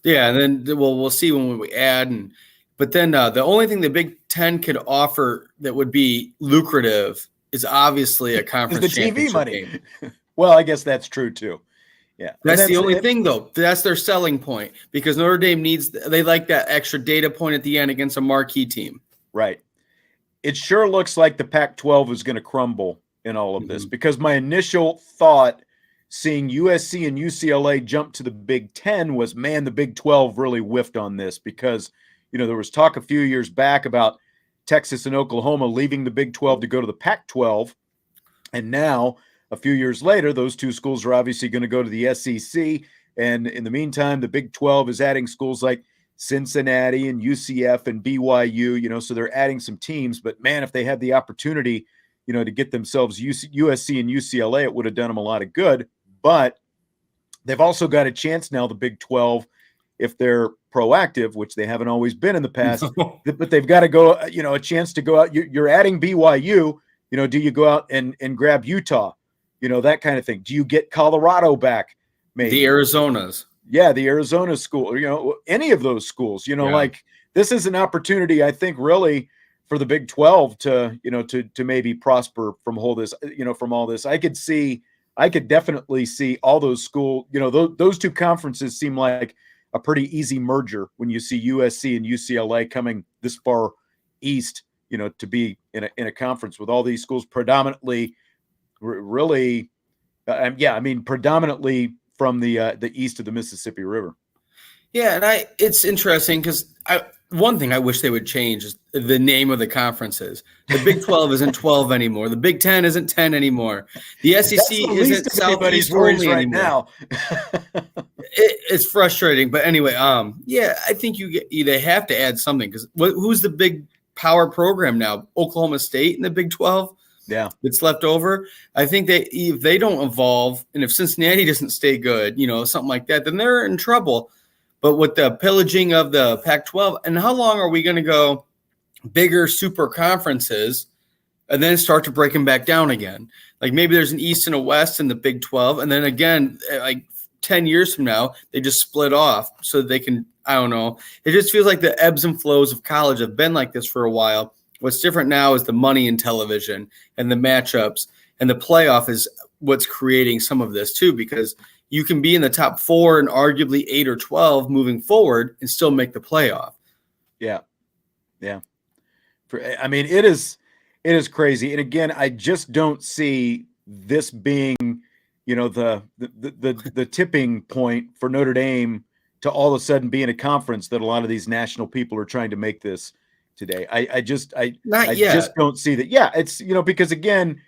Yeah, and then we'll see when we add. But then the only thing the Big Ten could offer that would be lucrative is obviously a conference is the TV money. Game. Well, I guess that's true too. Yeah, that's the only thing though. That's their selling point because Notre Dame they like that extra data point at the end against a marquee team. Right. It sure looks like the Pac-12 is going to crumble in all of this because my initial thought seeing USC and UCLA jump to the Big Ten was, man, the Big 12 really whiffed on this because, there was talk a few years back about Texas and Oklahoma leaving the Big 12 to go to the Pac-12. And now, a few years later, those two schools are obviously going to go to the SEC. And in the meantime, the Big 12 is adding schools like Cincinnati and UCF and BYU, so they're adding some teams. But, man, if they had the opportunity, to get themselves USC and UCLA, it would have done them a lot of good. But they've also got a chance now, the Big 12, if they're proactive, which they haven't always been in the past, but they've got to go, a chance to go out. You're adding BYU, do you go out and grab Utah, that kind of thing? Do you get Colorado back? Maybe the Arizonas. Yeah, the Arizona school, any of those schools, like this is an opportunity, I think, really for the Big 12 to, to maybe prosper from all this. I could definitely see all those schools, those two conferences seem like a pretty easy merger when you see USC and UCLA coming this far east, to be in a conference with all these schools predominantly predominantly from the east of the Mississippi River. Yeah, and it's interesting because one thing I wish they would change is the name of the conferences. The Big 12 isn't 12 anymore. The Big 10 isn't 10 anymore. The SEC isn't Southeast only right now. It's frustrating, but anyway, I think they have to add something because who's the big power program now? Oklahoma State in the Big 12. Yeah, it's left over. I think if they don't evolve, and if Cincinnati doesn't stay good, something like that, then they're in trouble. But with the pillaging of the Pac-12, and how long are we going to go bigger super conferences and then start to break them back down again? Like maybe there's an East and a West in the Big 12, and then again, like 10 years from now, they just split off so that they can, I don't know. It just feels like the ebbs and flows of college have been like this for a while. What's different now is the money in television and the matchups, and the playoff is what's creating some of this too, because you can be in the top 4 and arguably 8 or 12 moving forward and still make the playoff. Yeah. Yeah. It is crazy. And again, I just don't see this being, the tipping point for Notre Dame to all of a sudden be in a conference that a lot of these national people are trying to make this today. I just don't see that. Yeah. It's, because again,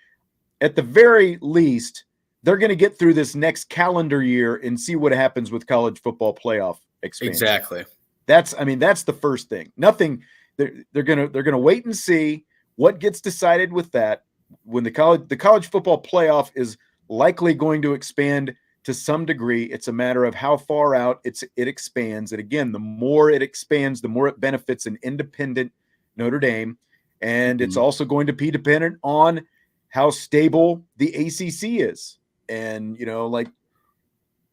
at the very least, they're going to get through this next calendar year and see what happens with college football playoff expansion. Exactly. That's the first thing. Nothing. They're going to wait and see what gets decided with that. When the college football playoff is likely going to expand to some degree, it's a matter of how far out it expands. And again, the more it expands, the more it benefits an independent Notre Dame, and it's also going to be dependent on how stable the ACC is. And,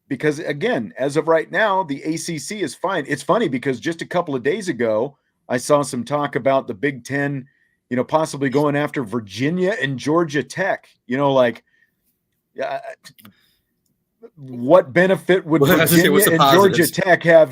because again, as of right now, the ACC is fine. It's funny because just a couple of days ago, I saw some talk about the Big Ten, possibly going after Virginia and Georgia Tech, what benefit would Virginia and Georgia Tech have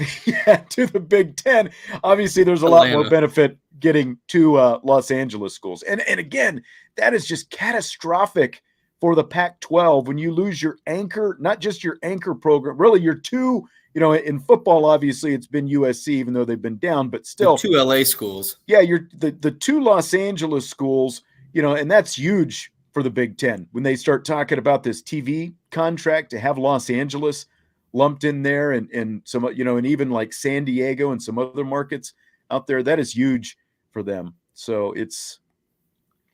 to the Big Ten? Obviously, there's a lot more benefit getting to Los Angeles schools. And again, that is just catastrophic for the Pac-12 when you lose your anchor, not just your anchor program, really your two, in football, obviously it's been USC, even though they've been down, but still. The 2 LA schools. Yeah, the 2 Los Angeles schools, and that's huge for the Big Ten when they start talking about this TV contract to have Los Angeles lumped in there and some, and even like San Diego and some other markets out there. That is huge for them. So it's,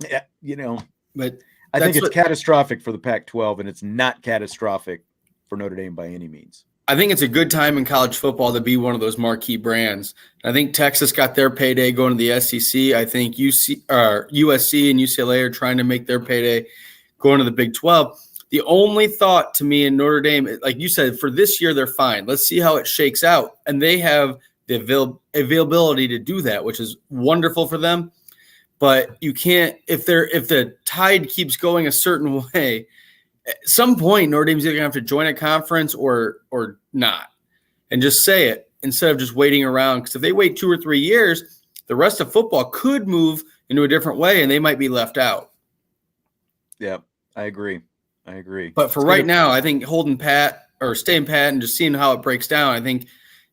but I think it's catastrophic for the Pac-12, and it's not catastrophic for Notre Dame by any means. I think it's a good time in college football to be one of those marquee brands. I think Texas got their payday going to the SEC. I think USC and UCLA are trying to make their payday going to the Big 12. The only thought to me in Notre Dame, like you said, for this year, they're fine. Let's see how it shakes out. And they have the availability to do that, which is wonderful for them. But you can't, if the tide keeps going a certain way, at some point, Notre Dame's either going to have to join a conference or not, and just say it instead of just waiting around. Because if they wait 2 or 3 years, the rest of football could move into a different way, and they might be left out. Yeah, I agree. But for right now, I think holding pat or staying pat and just seeing how it breaks down, I think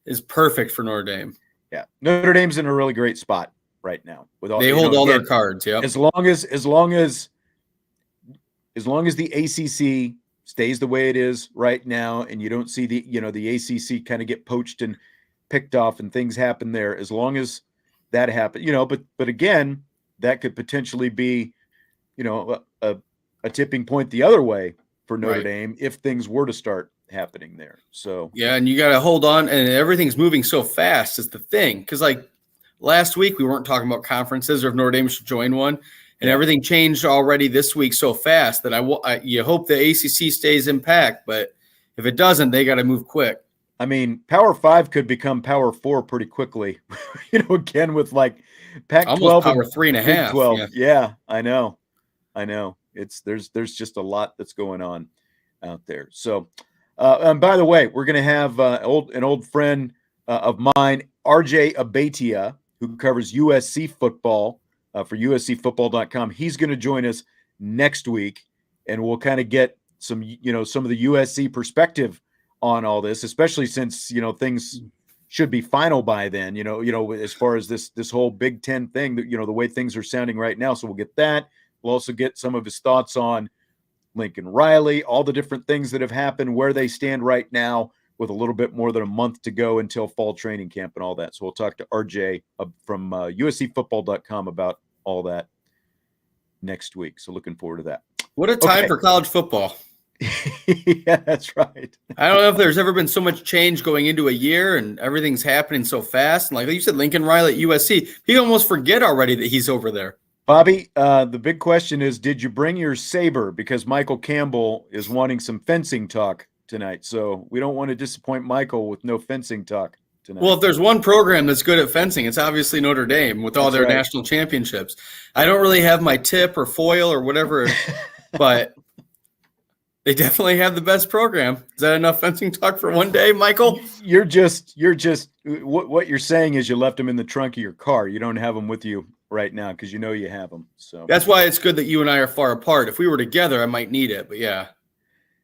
is perfect for Notre Dame. Yeah, Notre Dame's in a really great spot right now. They hold all their cards. Yeah, as long as the ACC stays the way it is right now, and you don't see the ACC kind of get poached and picked off and things happen there, as long as that happens, but again, that could potentially be, a tipping point the other way for Notre Dame if things were to start happening there. So yeah, and you got to hold on, and everything's moving so fast is the thing. Because like last week, we weren't talking about conferences or if Notre Dame should join one. And everything changed already this week so fast that you hope the ACC stays intact. But if it doesn't, they got to move quick. I mean, Power 5 could become Power 4 pretty quickly. Again with like Pac-12, almost Power 3.5. 12. Yeah, I know. There's just a lot that's going on out there. So, and by the way, we're going to have an old friend of mine, RJ Abatia, who covers USC football. For USCFootball.com. He's going to join us next week, and we'll kind of get some of the USC perspective on all this, especially since, things should be final by then, as far as this whole Big Ten thing, the way things are sounding right now. So we'll get that. We'll also get some of his thoughts on Lincoln Riley, all the different things that have happened, where they stand right now with a little bit more than a month to go until fall training camp and all that. So we'll talk to RJ from USCFootball.com about all that next week. So looking forward to that. What a time for college football. Yeah, that's right. I don't know if there's ever been so much change going into a year and everything's happening so fast. And like you said, Lincoln Riley at USC, people almost forget already that he's over there. Bobby, the big question is, did you bring your saber? Because Michael Campbell is wanting some fencing talk tonight. So we don't want to disappoint Michael with no fencing talk tonight. Well, if there's one program that's good at fencing, it's obviously Notre Dame with all their national championships. I don't really have my tip or foil or whatever, but they definitely have the best program. Is that enough fencing talk for one day, Michael? You're just what you're saying is you left them in the trunk of your car. You don't have them with you right now because you have them. So that's why it's good that you and I are far apart. If we were together, I might need it, but yeah.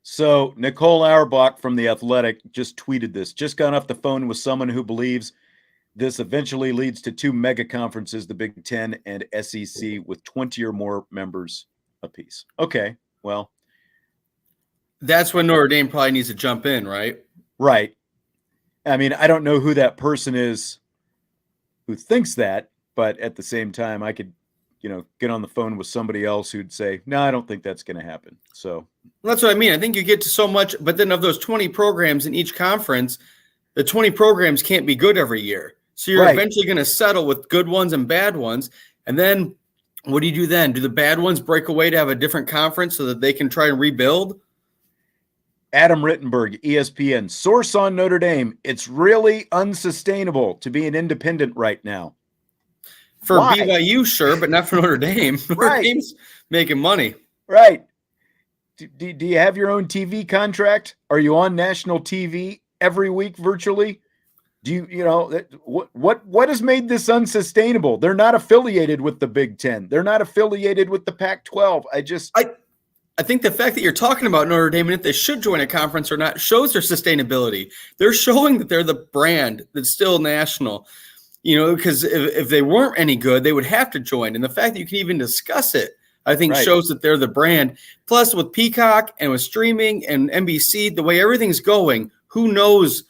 So Nicole Auerbach from The Athletic just tweeted this. Just got off the phone with someone who believes this eventually leads to 2 mega conferences, the Big Ten and SEC, with 20 or more members apiece. Okay, well. That's when Notre Dame probably needs to jump in, right? Right. I mean, I don't know who that person is who thinks that, but at the same time, I could, get on the phone with somebody else who'd say, no, I don't think that's going to happen. So that's what I mean. I think you get to so much, but then of those 20 programs in each conference, the 20 programs can't be good every year. So you're eventually going to settle with good ones and bad ones. And then what do you do then? Do the bad ones break away to have a different conference so that they can try and rebuild? Adam Rittenberg, ESPN, source on Notre Dame. It's really unsustainable to be an independent right now. For BYU, sure, but not for Notre Dame. Notre Dame's making money. Right. Do you have your own TV contract? Are you on national TV every week virtually? What has made this unsustainable? They're not affiliated with the Big Ten. They're not affiliated with the Pac-12. I think the fact that you're talking about Notre Dame and if they should join a conference or not shows their sustainability. They're showing that they're the brand that's still national. Because if they weren't any good, they would have to join. And the fact that you can even discuss it, I think shows that they're the brand. Plus, with Peacock and with streaming and NBC, the way everything's going, who knows?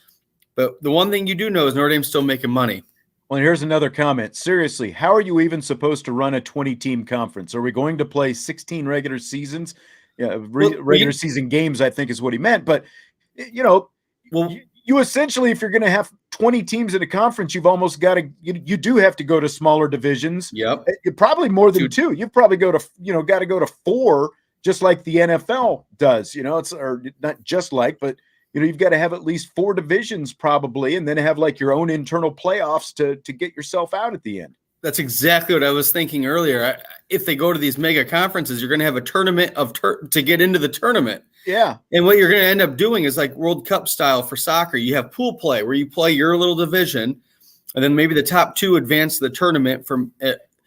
But the one thing you do know is Notre Dame's still making money. Well, here's another comment. Seriously, how are you even supposed to run a 20-team conference? Are we going to play 16 regular seasons? Yeah, regular season games, I think is what he meant. But, you essentially, if you're going to have 20 teams in a conference, you've almost got to, you do have to go to smaller divisions. Yep. Probably more than two. You've probably got to go to 4, just like the NFL does. It's or not just like, but you've got to have at least 4 divisions probably, and then have like your own internal playoffs to get yourself out at the end. That's exactly what I was thinking earlier. If they go to these mega conferences, you're going to have a tournament to get into the tournament. Yeah. And what you're going to end up doing is like World Cup style for soccer. You have pool play where you play your little division, and then maybe the top 2 advance to the tournament from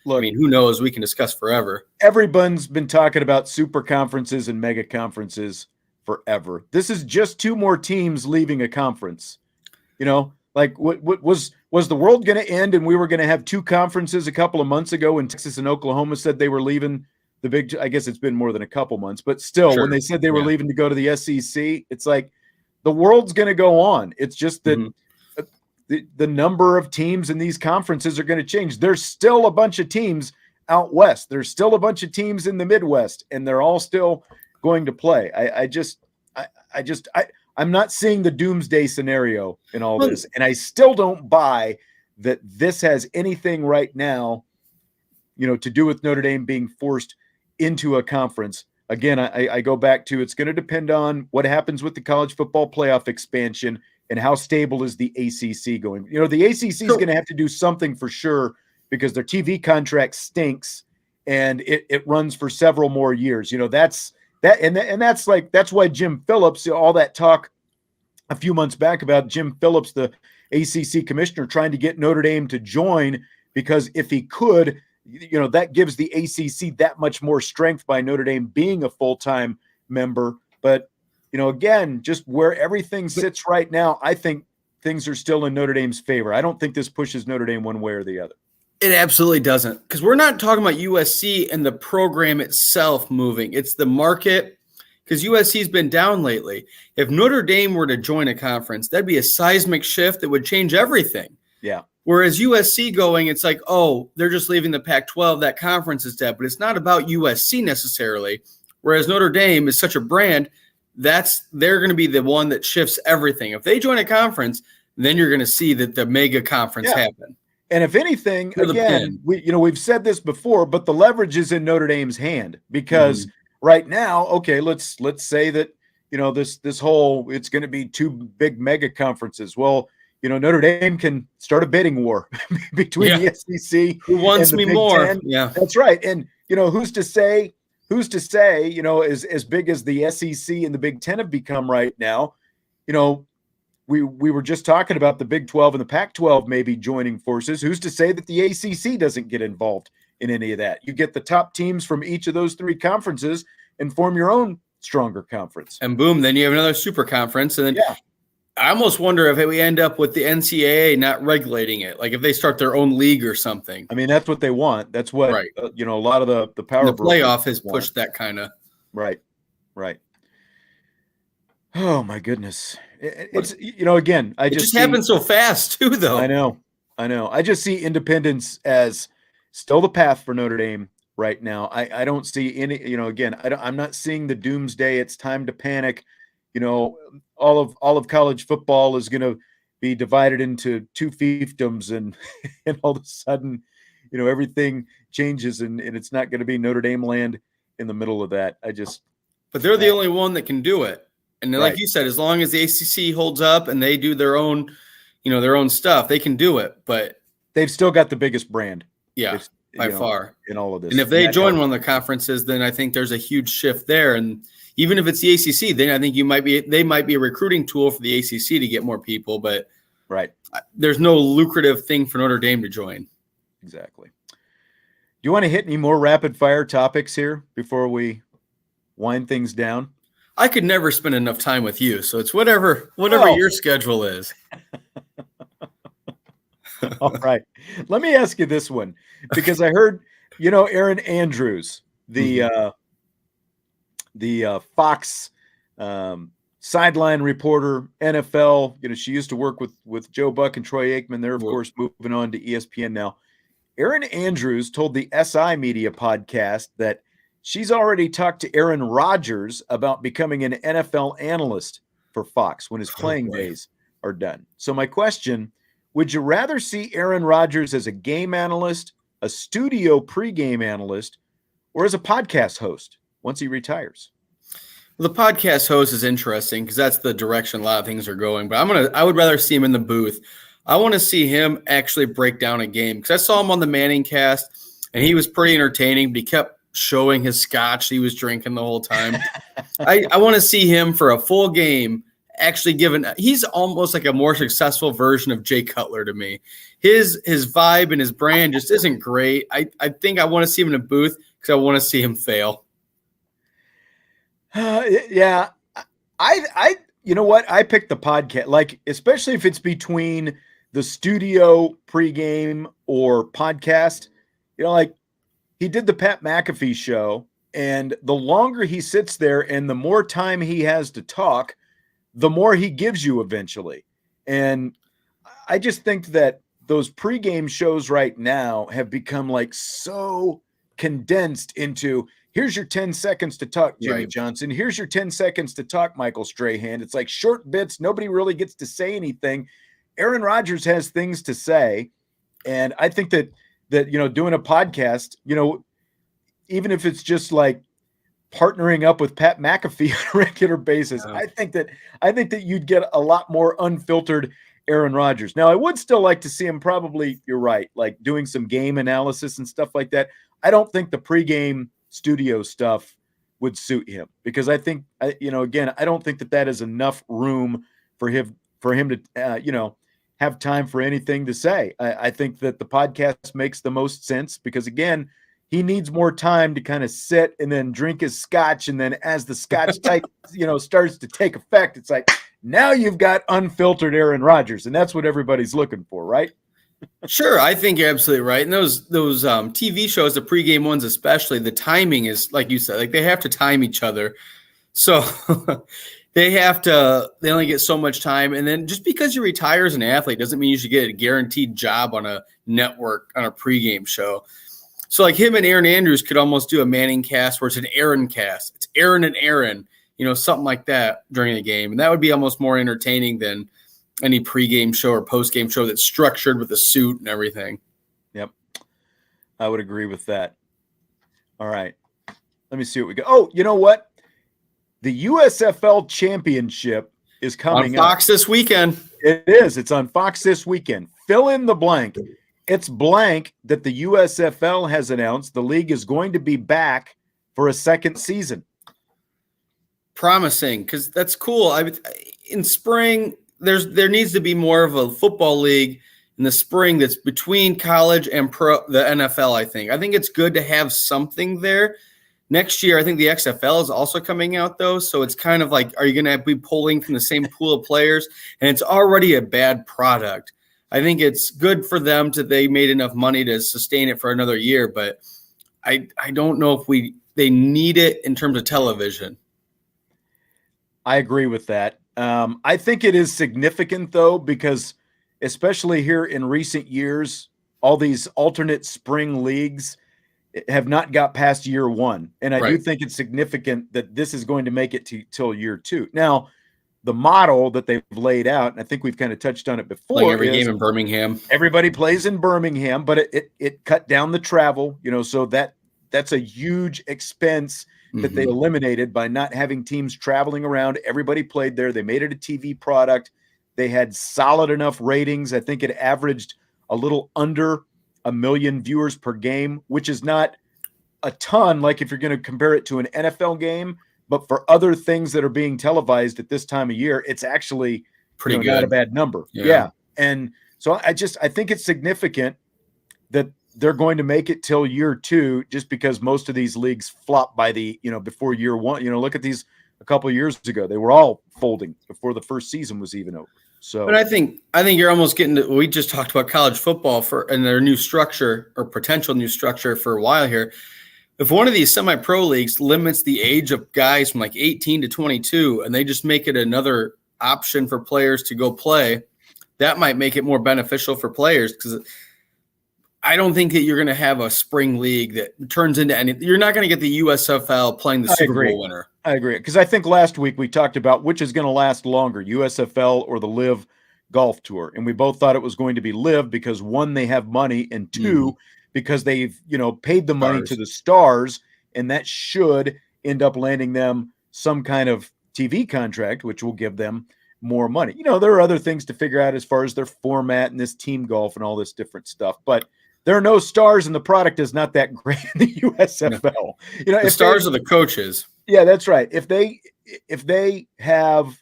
who knows? We can discuss forever. Everyone's been talking about super conferences and mega conferences forever. This is just 2 more teams leaving a conference. Like what was the world going to end and we were going to have 2 conferences a couple of months ago when Texas and Oklahoma said they were leaving the big, I guess it's been more than a couple months, but still when they said they were leaving to go to the SEC, it's like the world's going to go on. It's just that the number of teams in these conferences are going to change. There's still a bunch of teams out West. There's still a bunch of teams in the Midwest, and they're all still going to play. I'm not seeing the doomsday scenario in all this, and I still don't buy that this has anything right now, to do with Notre Dame being forced into a conference. Again, I go back to it's going to depend on what happens with the college football playoff expansion and how stable is the ACC going. The ACC is going to have to do something for sure because their TV contract stinks and it runs for several more years. That's why Jim Phillips, all that talk a few months back about Jim Phillips, the ACC commissioner, trying to get Notre Dame to join, because if he could, that gives the ACC that much more strength by Notre Dame being a full-time member. But, again, just where everything sits right now, I think things are still in Notre Dame's favor. I don't think this pushes Notre Dame one way or the other. It absolutely doesn't, because we're not talking about USC and the program itself moving. It's the market, because USC's been down lately. If Notre Dame were to join a conference, that'd be a seismic shift that would change everything. Yeah. Whereas USC going, it's like, oh, they're just leaving the Pac-12. That conference is dead. But it's not about USC necessarily. Whereas Notre Dame is such a brand, they're going to be the one that shifts everything. If they join a conference, then you're going to see that the mega conference happen. And if anything, again, we've said this before, but the leverage is in Notre Dame's hand, because right now, okay, let's say that this whole, it's going to be 2 big mega conferences. Well, Notre Dame can start a bidding war between the SEC. Who wants me more? 10. Yeah, that's right. And who's to say? As big as the SEC and the Big Ten have become right now, we were just talking about the Big 12 and the Pac-12 maybe joining forces. Who's to say that the ACC doesn't get involved in any of that? You get the top teams from each of those 3 conferences and form your own stronger conference. And boom, then you have another super conference. And then I almost wonder if we end up with the NCAA not regulating it, like if they start their own league or something. I mean, that's what they want. That's what, a lot of the power. The playoff has pushed that kind of. Right. Oh my goodness. It's, again, it just happened so fast too, though. I know. I just see independence as still the path for Notre Dame right now. I don't see any, again, I'm not seeing the doomsday. It's time to panic. All of college football is going to be divided into 2 fiefdoms, and all of a sudden, everything changes, and it's not going to be Notre Dame land in the middle of that. But they're the only one that can do it. And like you said, as long as the ACC holds up and they do their own, their own stuff, they can do it. But they've still got the biggest brand. Yeah, by far in all of this. And if they join one of the conferences, then I think there's a huge shift there. And even if it's the ACC, then I think they might be a recruiting tool for the ACC to get more people. But there's no lucrative thing for Notre Dame to join. Exactly. Do you want to hit any more rapid fire topics here before we wind things down? I could never spend enough time with you, so it's whatever your schedule is. All right. Let me ask you this one, because I heard, Aaron Andrews the Fox sideline reporter, NFL. She used to work with Joe Buck and Troy Aikman. They're, of course, moving on to ESPN now. Erin Andrews told the SI Media podcast that she's already talked to Aaron Rodgers about becoming an NFL analyst for Fox when his playing days are done. So my question, would you rather see Aaron Rodgers as a game analyst, a studio pregame analyst, or as a podcast host once he retires? Well, the podcast host is interesting because that's the direction a lot of things are going. But I would rather see him in the booth. I want to see him actually break down a game because I saw him on the Manning cast and he was pretty entertaining, but he kept showing his scotch he was drinking the whole time. I want to see him for a full game actually given. He's almost like a more successful version of Jay Cutler to me. His vibe and his brand just isn't great. I think I want to see him in a booth because I want to see him fail. Yeah. I you know what? I picked the podcast, like, especially if it's between the studio pregame or podcast, like he did the Pat McAfee show, and the longer he sits there and the more time he has to talk, the more he gives you eventually. And I just think that those pregame shows right now have become like so condensed into, here's your 10 seconds to talk, Jimmy Johnson. Here's your 10 seconds to talk, Michael Strahan. It's like short bits. Nobody really gets to say anything. Aaron Rodgers has things to say. And I think that doing a podcast, even if it's just like partnering up with Pat McAfee on a regular basis, I think that you'd get a lot more unfiltered Aaron Rodgers. Now, I would still like to see him probably, you're right, like doing some game analysis and stuff like that. I don't think the pregame studio stuff would suit him because I think, again, I don't think that is enough room for him to, have time for anything to say. I think that the podcast makes the most sense because, again, he needs more time to kind of sit and then drink his scotch. And then as the scotch type, starts to take effect, it's like, now you've got unfiltered Aaron Rodgers. And that's what everybody's looking for, right? Sure. I think you're absolutely right. And those TV shows, the pregame ones, especially, the timing is, like you said, like they have to time each other. So they only get so much time. And then just because you retire as an athlete doesn't mean you should get a guaranteed job on a network on a pregame show. So like him and Aaron Andrews could almost do a Manning cast where it's an Aaron cast. It's Aaron and Aaron, something like that during the game. And that would be almost more entertaining than any pregame show or postgame show that's structured with a suit and everything. Yep. I would agree with that. All right. Let me see what we got. Oh, you know what? The USFL championship is coming on Fox this weekend. It is. It's on Fox this weekend. Fill in the blank. It's blank that the USFL has announced the league is going to be back for a second season. Promising, because that's cool. In spring, there needs to be more of a football league in the spring that's between college and the NFL, I think it's good to have something there. Next year, I think the XFL is also coming out, though. So it's kind of like, are you going to be pulling from the same pool of players? And it's already a bad product. I think it's good for them they made enough money to sustain it for another year. But I don't know if they need it in terms of television. I agree with that. I think it is significant, though, because especially here in recent years, all these alternate spring leagues have not got past year one. And I do think it's significant that this is going to make it till year two. Now, the model that they've laid out, and I think we've kind of touched on it before. Like every game in Birmingham. Everybody plays in Birmingham, but it cut down the travel, so that's a huge expense that they eliminated by not having teams traveling around. Everybody played there. They made it a TV product. They had solid enough ratings. I think it averaged a little under 1 million viewers per game, which is not a ton, like if you're going to compare it to an NFL game, but for other things that are being televised at this time of year, it's actually pretty good. Not a bad number. Yeah. And so I think it's significant that they're going to make it till year two, just because most of these leagues flop by before year one. Look at these a couple of years ago. They were all folding before the first season was even over. So, but I think you're almost getting to, we just talked about college football and their new structure or potential new structure for a while here. if one of these semi-pro leagues limits the age of guys from like 18 to 22 and they just make it another option for players to go play, that might make it more beneficial for players, because I don't think that you're going to have a spring league that turns into anything. You're not going to get the USFL playing the Super Bowl winner. I agree. Because I think last week we talked about which is going to last longer, USFL or the Live Golf Tour. And we both thought it was going to be Live because, one, they have money, and two, because they've, paid the money to the stars, and that should end up landing them some kind of TV contract, which will give them more money. There are other things to figure out as far as their format and this team golf and all this different stuff, but there are no stars, and the product is not that great in the USFL. The stars are the coaches. Yeah, that's right. If they have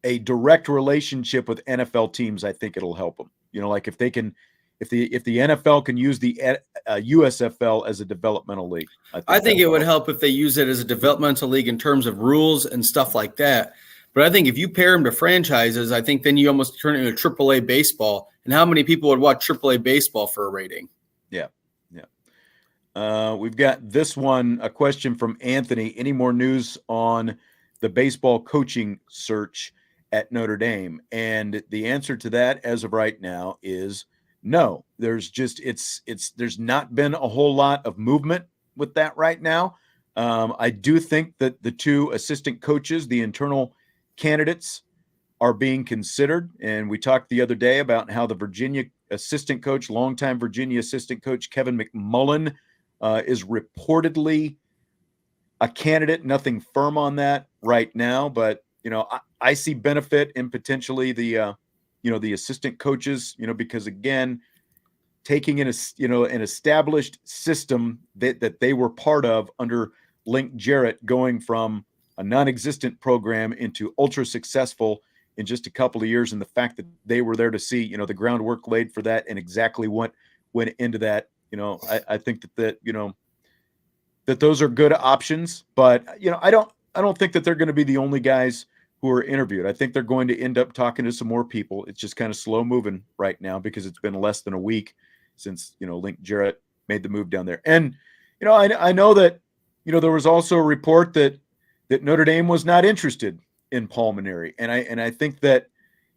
a direct relationship with NFL teams, I think it'll help them. Like if the NFL can use the USFL as a developmental league, I think it would help if they use it as a developmental league in terms of rules and stuff like that. But I think if you pair them to franchises, I think then you almost turn it into AAA baseball. And how many people would watch AAA baseball for a rating? Yeah. We've got this one, a question from Anthony. Any more news on the baseball coaching search at Notre Dame? And the answer to that as of right now is no. There's not been a whole lot of movement with that right now. I do think that the two assistant coaches, the internal candidates, are being considered. And we talked the other day about how the Virginia assistant coach, longtime Virginia assistant coach, Kevin McMullen, is reportedly a candidate. Nothing firm on that right now, but I see benefit in potentially the assistant coaches, because again, taking an established system that they were part of under Link Jarrett, going from a non-existent program into ultra successful in just a couple of years, and the fact that they were there to see, the groundwork laid for that and exactly what went into that, I think that those are good options. But I don't think that they're going to be the only guys who are interviewed. I think they're going to end up talking to some more people. It's just kind of slow moving right now because it's been less than a week since Link Jarrett made the move down there. And I know that there was also a report that Notre Dame was not interested in Paul Mainieri. And I think that,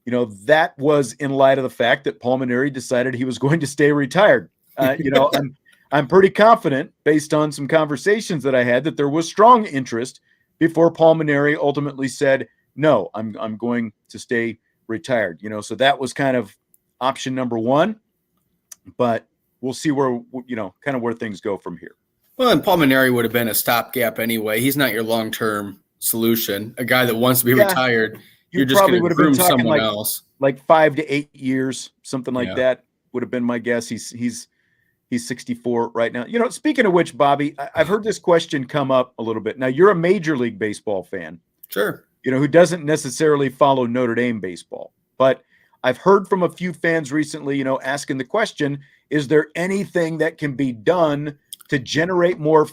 that was in light of the fact that Paul Mainieri decided he was going to stay retired. I'm pretty confident, based on some conversations that I had, that there was strong interest before Paul Mainieri ultimately said, no, I'm going to stay retired. So that was kind of option number one, but we'll see where, kind of where things go from here. Well, and Paul Mainieri would have been a stopgap anyway. He's not your long-term solution. A guy that wants to be retired, you're just going to groom someone else. Like 5 to 8 years, something like that would have been my guess. He's 64 right now. Speaking of which, Bobby, I've heard this question come up a little bit. Now, you're a Major League Baseball fan. Sure. Who doesn't necessarily follow Notre Dame baseball. But I've heard from a few fans recently, asking the question, is there anything that can be done to generate more,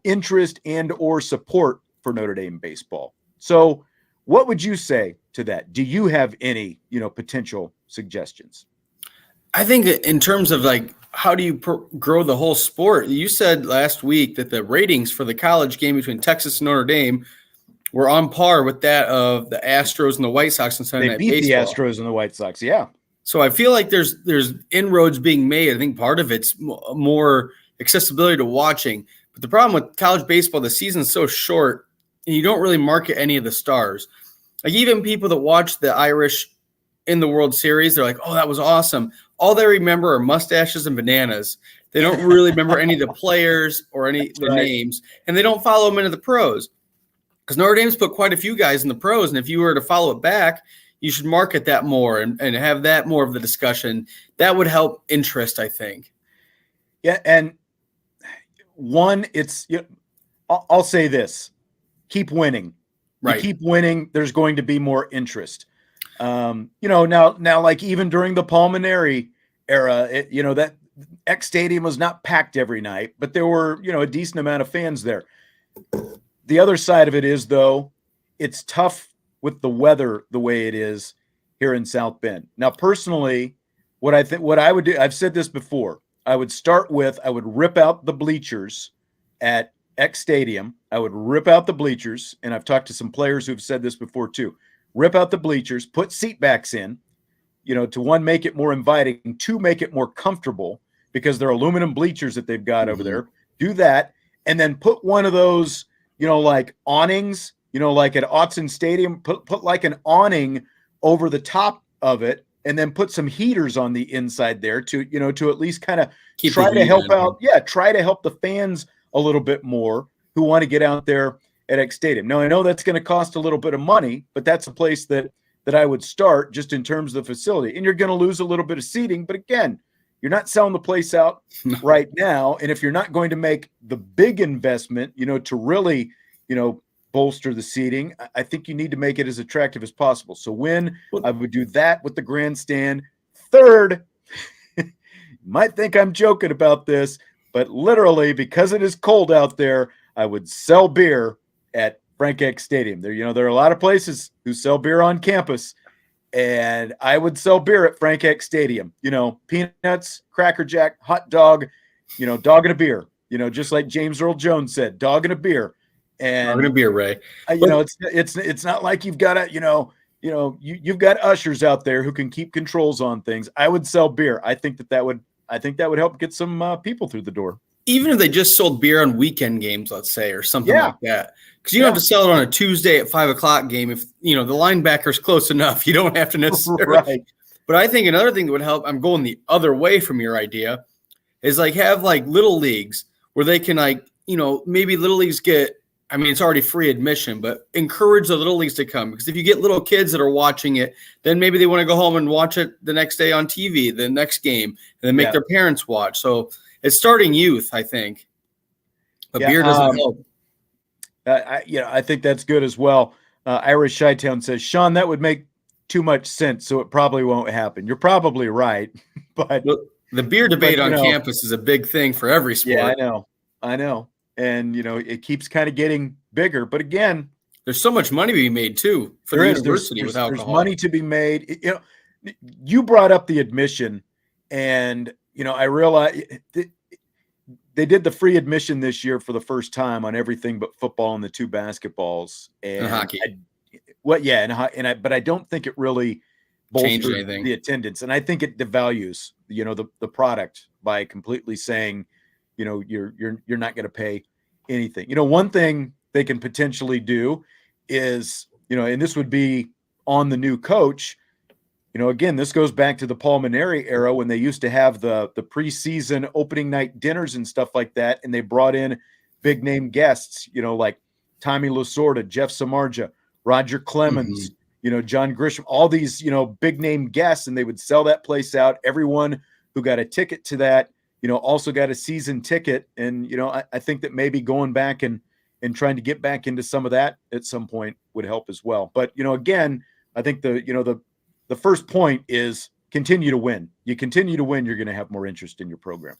interest and or support for Notre Dame baseball? So what would you say to that? Do you have any, potential suggestions? I think in terms of how do you grow the whole sport? You said last week that the ratings for the college game between Texas and Notre Dame were on par with that of the Astros and the White Sox in Sunday Night Baseball. They beat the Astros and the White Sox, yeah. So I feel like there's inroads being made. I think part of it's more accessibility to watching. But the problem with college baseball, the season's so short, and you don't really market any of the stars. Like even people that watch the Irish in the World Series, they're like, oh, that was awesome. All they remember are mustaches and bananas. They don't really remember any of the players or any of the names, and they don't follow them into the pros. Because Notre Dame's put quite a few guys in the pros, and if you were to follow it back, you should market that more and have that more of the discussion. That would help interest, I think. Yeah, and one, I'll say this. Keep winning. Right. You keep winning, there's going to be more interest. Now, like even during the Paul Mainieri era, that X Stadium was not packed every night, but there were, a decent amount of fans there. The other side of it is, though, it's tough with the weather the way it is here in South Bend. Now, personally, what I would do, I've said this before, I would rip out the bleachers at X Stadium, I would rip out the bleachers, and I've talked to some players who've said this before too. Rip out the bleachers, put seat backs in, to one, make it more inviting, two, make it more comfortable because they're aluminum bleachers that they've got over there. Do that, and then put one of those, like awnings, like at Autzen Stadium, put like an awning over the top of it, and then put some heaters on the inside there to at least kind of try to help out. Yeah, try to help the fans a little bit more who want to get out there at X Stadium. Now, I know that's going to cost a little bit of money, but that's a place that I would start just in terms of the facility. And you're going to lose a little bit of seating, but again, you're not selling the place out right now. And if you're not going to make the big investment, to really, bolster the seating, I think you need to make it as attractive as possible. So I would do that with the grandstand. Third, you might think I'm joking about this, but literally, because it is cold out there, I would sell beer at Frank X Stadium. There are a lot of places who sell beer on campus, and I would sell beer at Frank X Stadium. Peanuts, Cracker Jack, hot dog, dog and a beer. Just like James Earl Jones said, dog and a beer. And dog and a beer, Ray. It's not like you've got you've got ushers out there who can keep controls on things. I would sell beer. I think that would help get some people through the door. Even if they just sold beer on weekend games, let's say, or something like that. Because you don't have to sell it on a Tuesday at 5:00 game. If the linebacker's close enough, you don't have to necessarily. Right. But I think another thing that would help, I'm going the other way from your idea, is have little leagues where they can maybe little leagues get, it's already free admission, but encourage the little leagues to come. Because if you get little kids that are watching it, then maybe they want to go home and watch it the next day on TV, the next game, and then make their parents watch. So it's starting youth, I think. But beer doesn't help. I think that's good as well. Irish Chi-Town says, Sean, that would make too much sense, so it probably won't happen. You're probably right. But the beer debate on campus is a big thing for every sport. Yeah, I know. And, it keeps kind of getting bigger. But again, there's so much money to be made, too, for the university with alcohol. There's money to be made. You brought up the admission, and, I realize they did the free admission this year for the first time on everything but football and the two basketballs. And hockey. But I don't think it really bolstered the attendance. And I think it devalues, the product by completely saying, you're not going to pay anything. One thing they can potentially do is, and this would be on the new coach. Again, this goes back to the Paul Mainieri era when they used to have the preseason opening night dinners and stuff like that, and they brought in big name guests, like Tommy Lasorda, Jeff Samardzija, Roger Clemens, John Grisham, all these, big name guests, and they would sell that place out. Everyone who got a ticket to that, also got a season ticket. And, I think that maybe going back and trying to get back into some of that at some point would help as well. But, again, I think the first point is continue to win. You continue to win, you're going to have more interest in your program.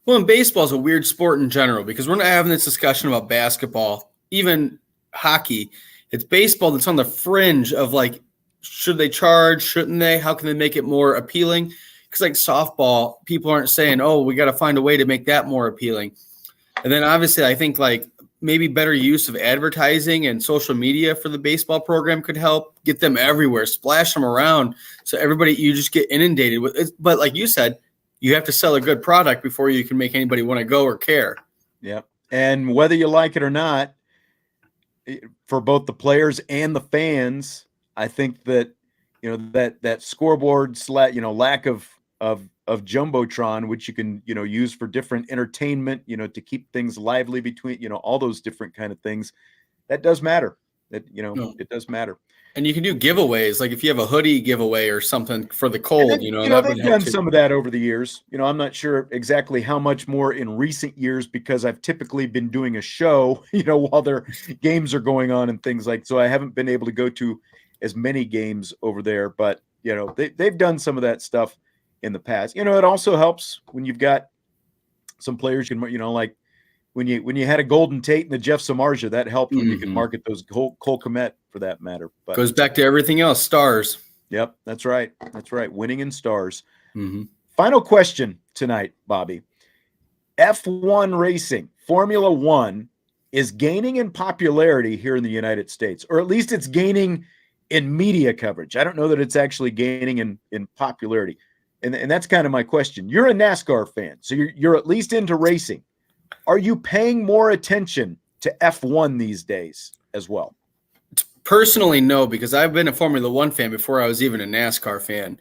Well, and baseball is a weird sport in general because we're not having this discussion about basketball, even hockey. It's baseball that's on the fringe of should they charge? Shouldn't they? How can they make it more appealing? Because softball, people aren't saying, oh, we got to find a way to make that more appealing. And then obviously I think maybe better use of advertising and social media for the baseball program could help get them everywhere, splash them around. So you just get inundated with it. But like you said, you have to sell a good product before you can make anybody want to go or care. Yeah. And whether you like it or not, for both the players and the fans, I think that, that scoreboard lack of Jumbotron, which you can, use for different entertainment, to keep things lively between, all those different kind of things. That does matter. It does matter. And you can do giveaways. Like if you have a hoodie giveaway or something for the cold, they've done some of that over the years. I'm not sure exactly how much more in recent years because I've typically been doing a show, while their games are going on and things so I haven't been able to go to as many games over there, but they've done some of that stuff in the past. It also helps when you've got some players, like when you had a Golden Tate and the Jeff Samardzija, that helped when you could market those Cole Kmet for that matter. But goes back to everything else, stars. Yep, that's right. Winning in stars. Mm-hmm. Final question tonight, Bobby. F1 racing, Formula One, is gaining in popularity here in the United States, or at least it's gaining in media coverage. I don't know that it's actually gaining in popularity. And that's kind of my question. You're a NASCAR fan, so you're at least into racing. Are you paying more attention to F1 these days as well? Personally, no, because I've been a Formula One fan before I was even a NASCAR fan.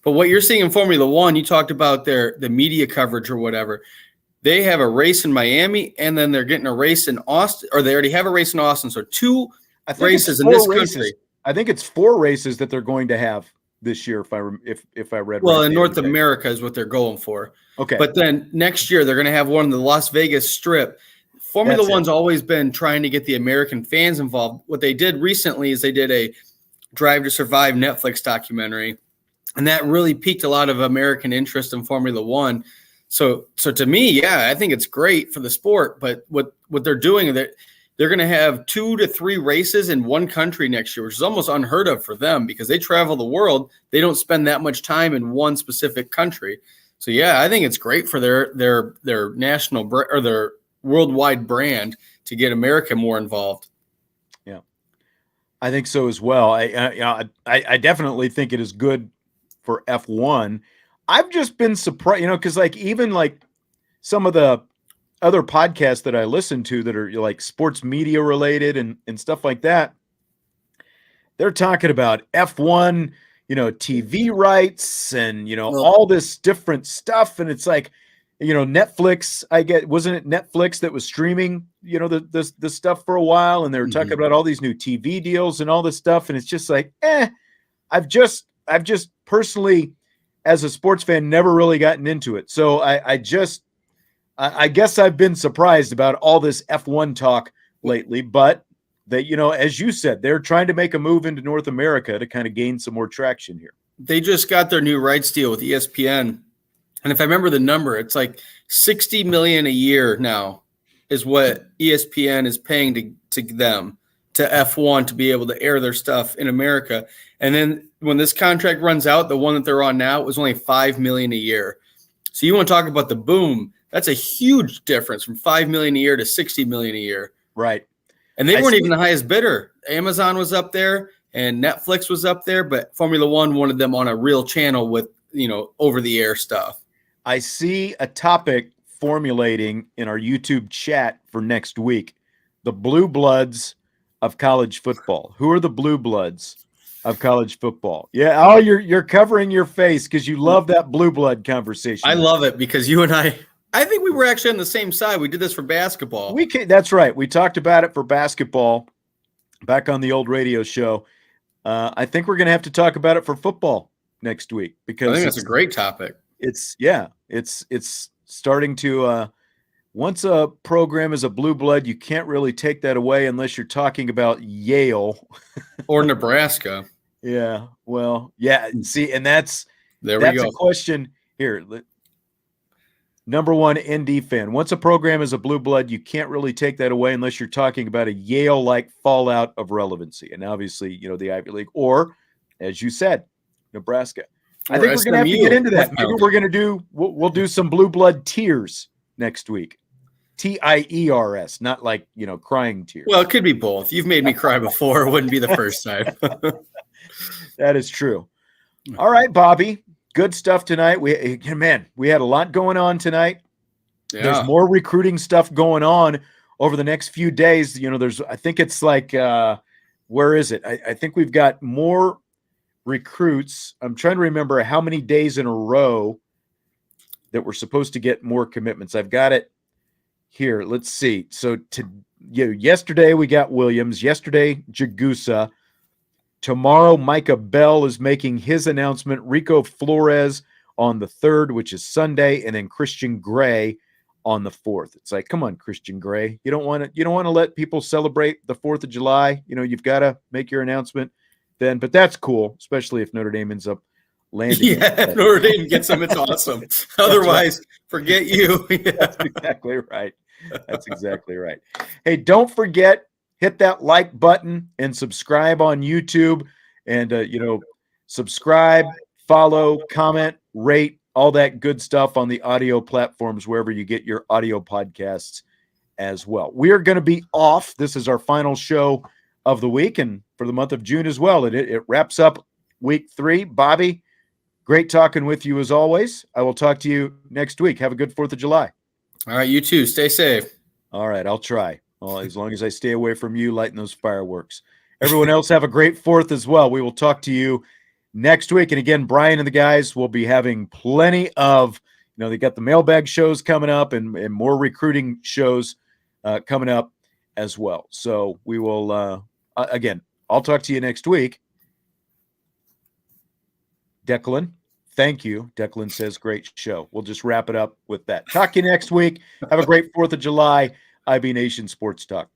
But what you're seeing in Formula One, you talked about the media coverage or whatever. They have a race in Miami, and then they're getting a race in Austin, or they already have a race in Austin. So two races in this country. I think it's 4 races that they're going to have this year, if I read well, right. In North America is what they're going for. Okay. But then next year, they're going to have one in the Las Vegas Strip. Formula One's always been trying to get the American fans involved. What they did recently is they did a Drive to Survive Netflix documentary, and that really piqued a lot of American interest in Formula One. So to me, yeah, I think it's great for the sport. But what they're doing, they're going to have 2 to 3 races in one country next year, which is almost unheard of for them because they travel the world. They don't spend that much time in one specific country. So yeah, I think it's great for their national or their worldwide brand to get America more involved. Yeah, I think so as well. I definitely think it is good for F1. I've just been surprised, because even some of the other podcasts that I listen to that are like sports media related and stuff like that, they're talking about F1, TV rights and, all this different stuff. And it's like, Netflix, wasn't it Netflix that was streaming, the stuff for a while, and they were talking about all these new TV deals and all this stuff. And it's just like, I've just personally, as a sports fan, never really gotten into it. So I guess I've been surprised about all this F1 talk lately, but they, as you said, they're trying to make a move into North America to kind of gain some more traction here. They just got their new rights deal with ESPN. And if I remember the number, it's like $60 million a year now is what ESPN is paying to them, to F1, to be able to air their stuff in America. And then when this contract runs out, the one that they're on now, it was only $5 million a year. So you want to talk about the boom. That's a huge difference from $5 million a year to $60 million a year. Right. And they weren't even the highest bidder. Amazon was up there and Netflix was up there, but Formula One wanted them on a real channel with, over the air stuff. I see a topic formulating in our YouTube chat for next week. The blue bloods of college football. Who are the blue bloods of college football? Yeah. Oh, you're covering your face because you love that blue blood conversation. I love it because you and I think we were actually on the same side. We did this for basketball. That's right. We talked about it for basketball back on the old radio show. I think we're going to have to talk about it for football next week because I think that's a great topic. It's starting to once a program is a blue blood, you can't really take that away unless you're talking about Yale or Nebraska. Yeah. Well, yeah. See, and that's a question here. Number one ND fan. Once a program is a blue blood, you can't really take that away unless you're talking about a Yale-like fallout of relevancy. And obviously, the Ivy League, or as you said, Nebraska. I think we're going to have to get into that. Maybe we're going to we'll do some blue blood tears next week. TIERS, not like, crying tears. Well, it could be both. You've made me cry before. It wouldn't be the first time. That is true. All right, Bobby. Good stuff tonight. We had a lot going on tonight. Yeah. There's more recruiting stuff going on over the next few days. I think it's like, where is it? I think we've got more recruits. I'm trying to remember how many days in a row that we're supposed to get more commitments. I've got it here. Let's see. So yesterday we got Williams. Yesterday, Jagusa. Tomorrow, Micah Bell is making his announcement. Rico Flores on the 3rd, which is Sunday, and then Christian Gray on the 4th. It's like, come on, Christian Gray. You don't want to let people celebrate the 4th of July. You've got to make your announcement then. But that's cool, especially if Notre Dame ends up landing. Yeah, if Notre Dame gets them, it's awesome. Otherwise, forget you. Yeah. That's exactly right. That's exactly right. Hey, don't forget, hit that like button and subscribe on YouTube and, subscribe, follow, comment, rate, all that good stuff on the audio platforms, wherever you get your audio podcasts as well. We are going to be off. This is our final show of the week and for the month of June as well. It wraps up week 3. Bobby, great talking with you as always. I will talk to you next week. Have a good 4th of July. All right, you too. Stay safe. All right, I'll try. Well, as long as I stay away from you lighting those fireworks. Everyone else have a great 4th as well. We will talk to you next week. And again, Brian and the guys will be having plenty of, they got the mailbag shows coming up and more recruiting shows coming up as well. So we will, again, I'll talk to you next week. Declan, thank you. Declan says, great show. We'll just wrap it up with that. Talk to you next week. Have a great 4th of July. IB Nation Sports Talk.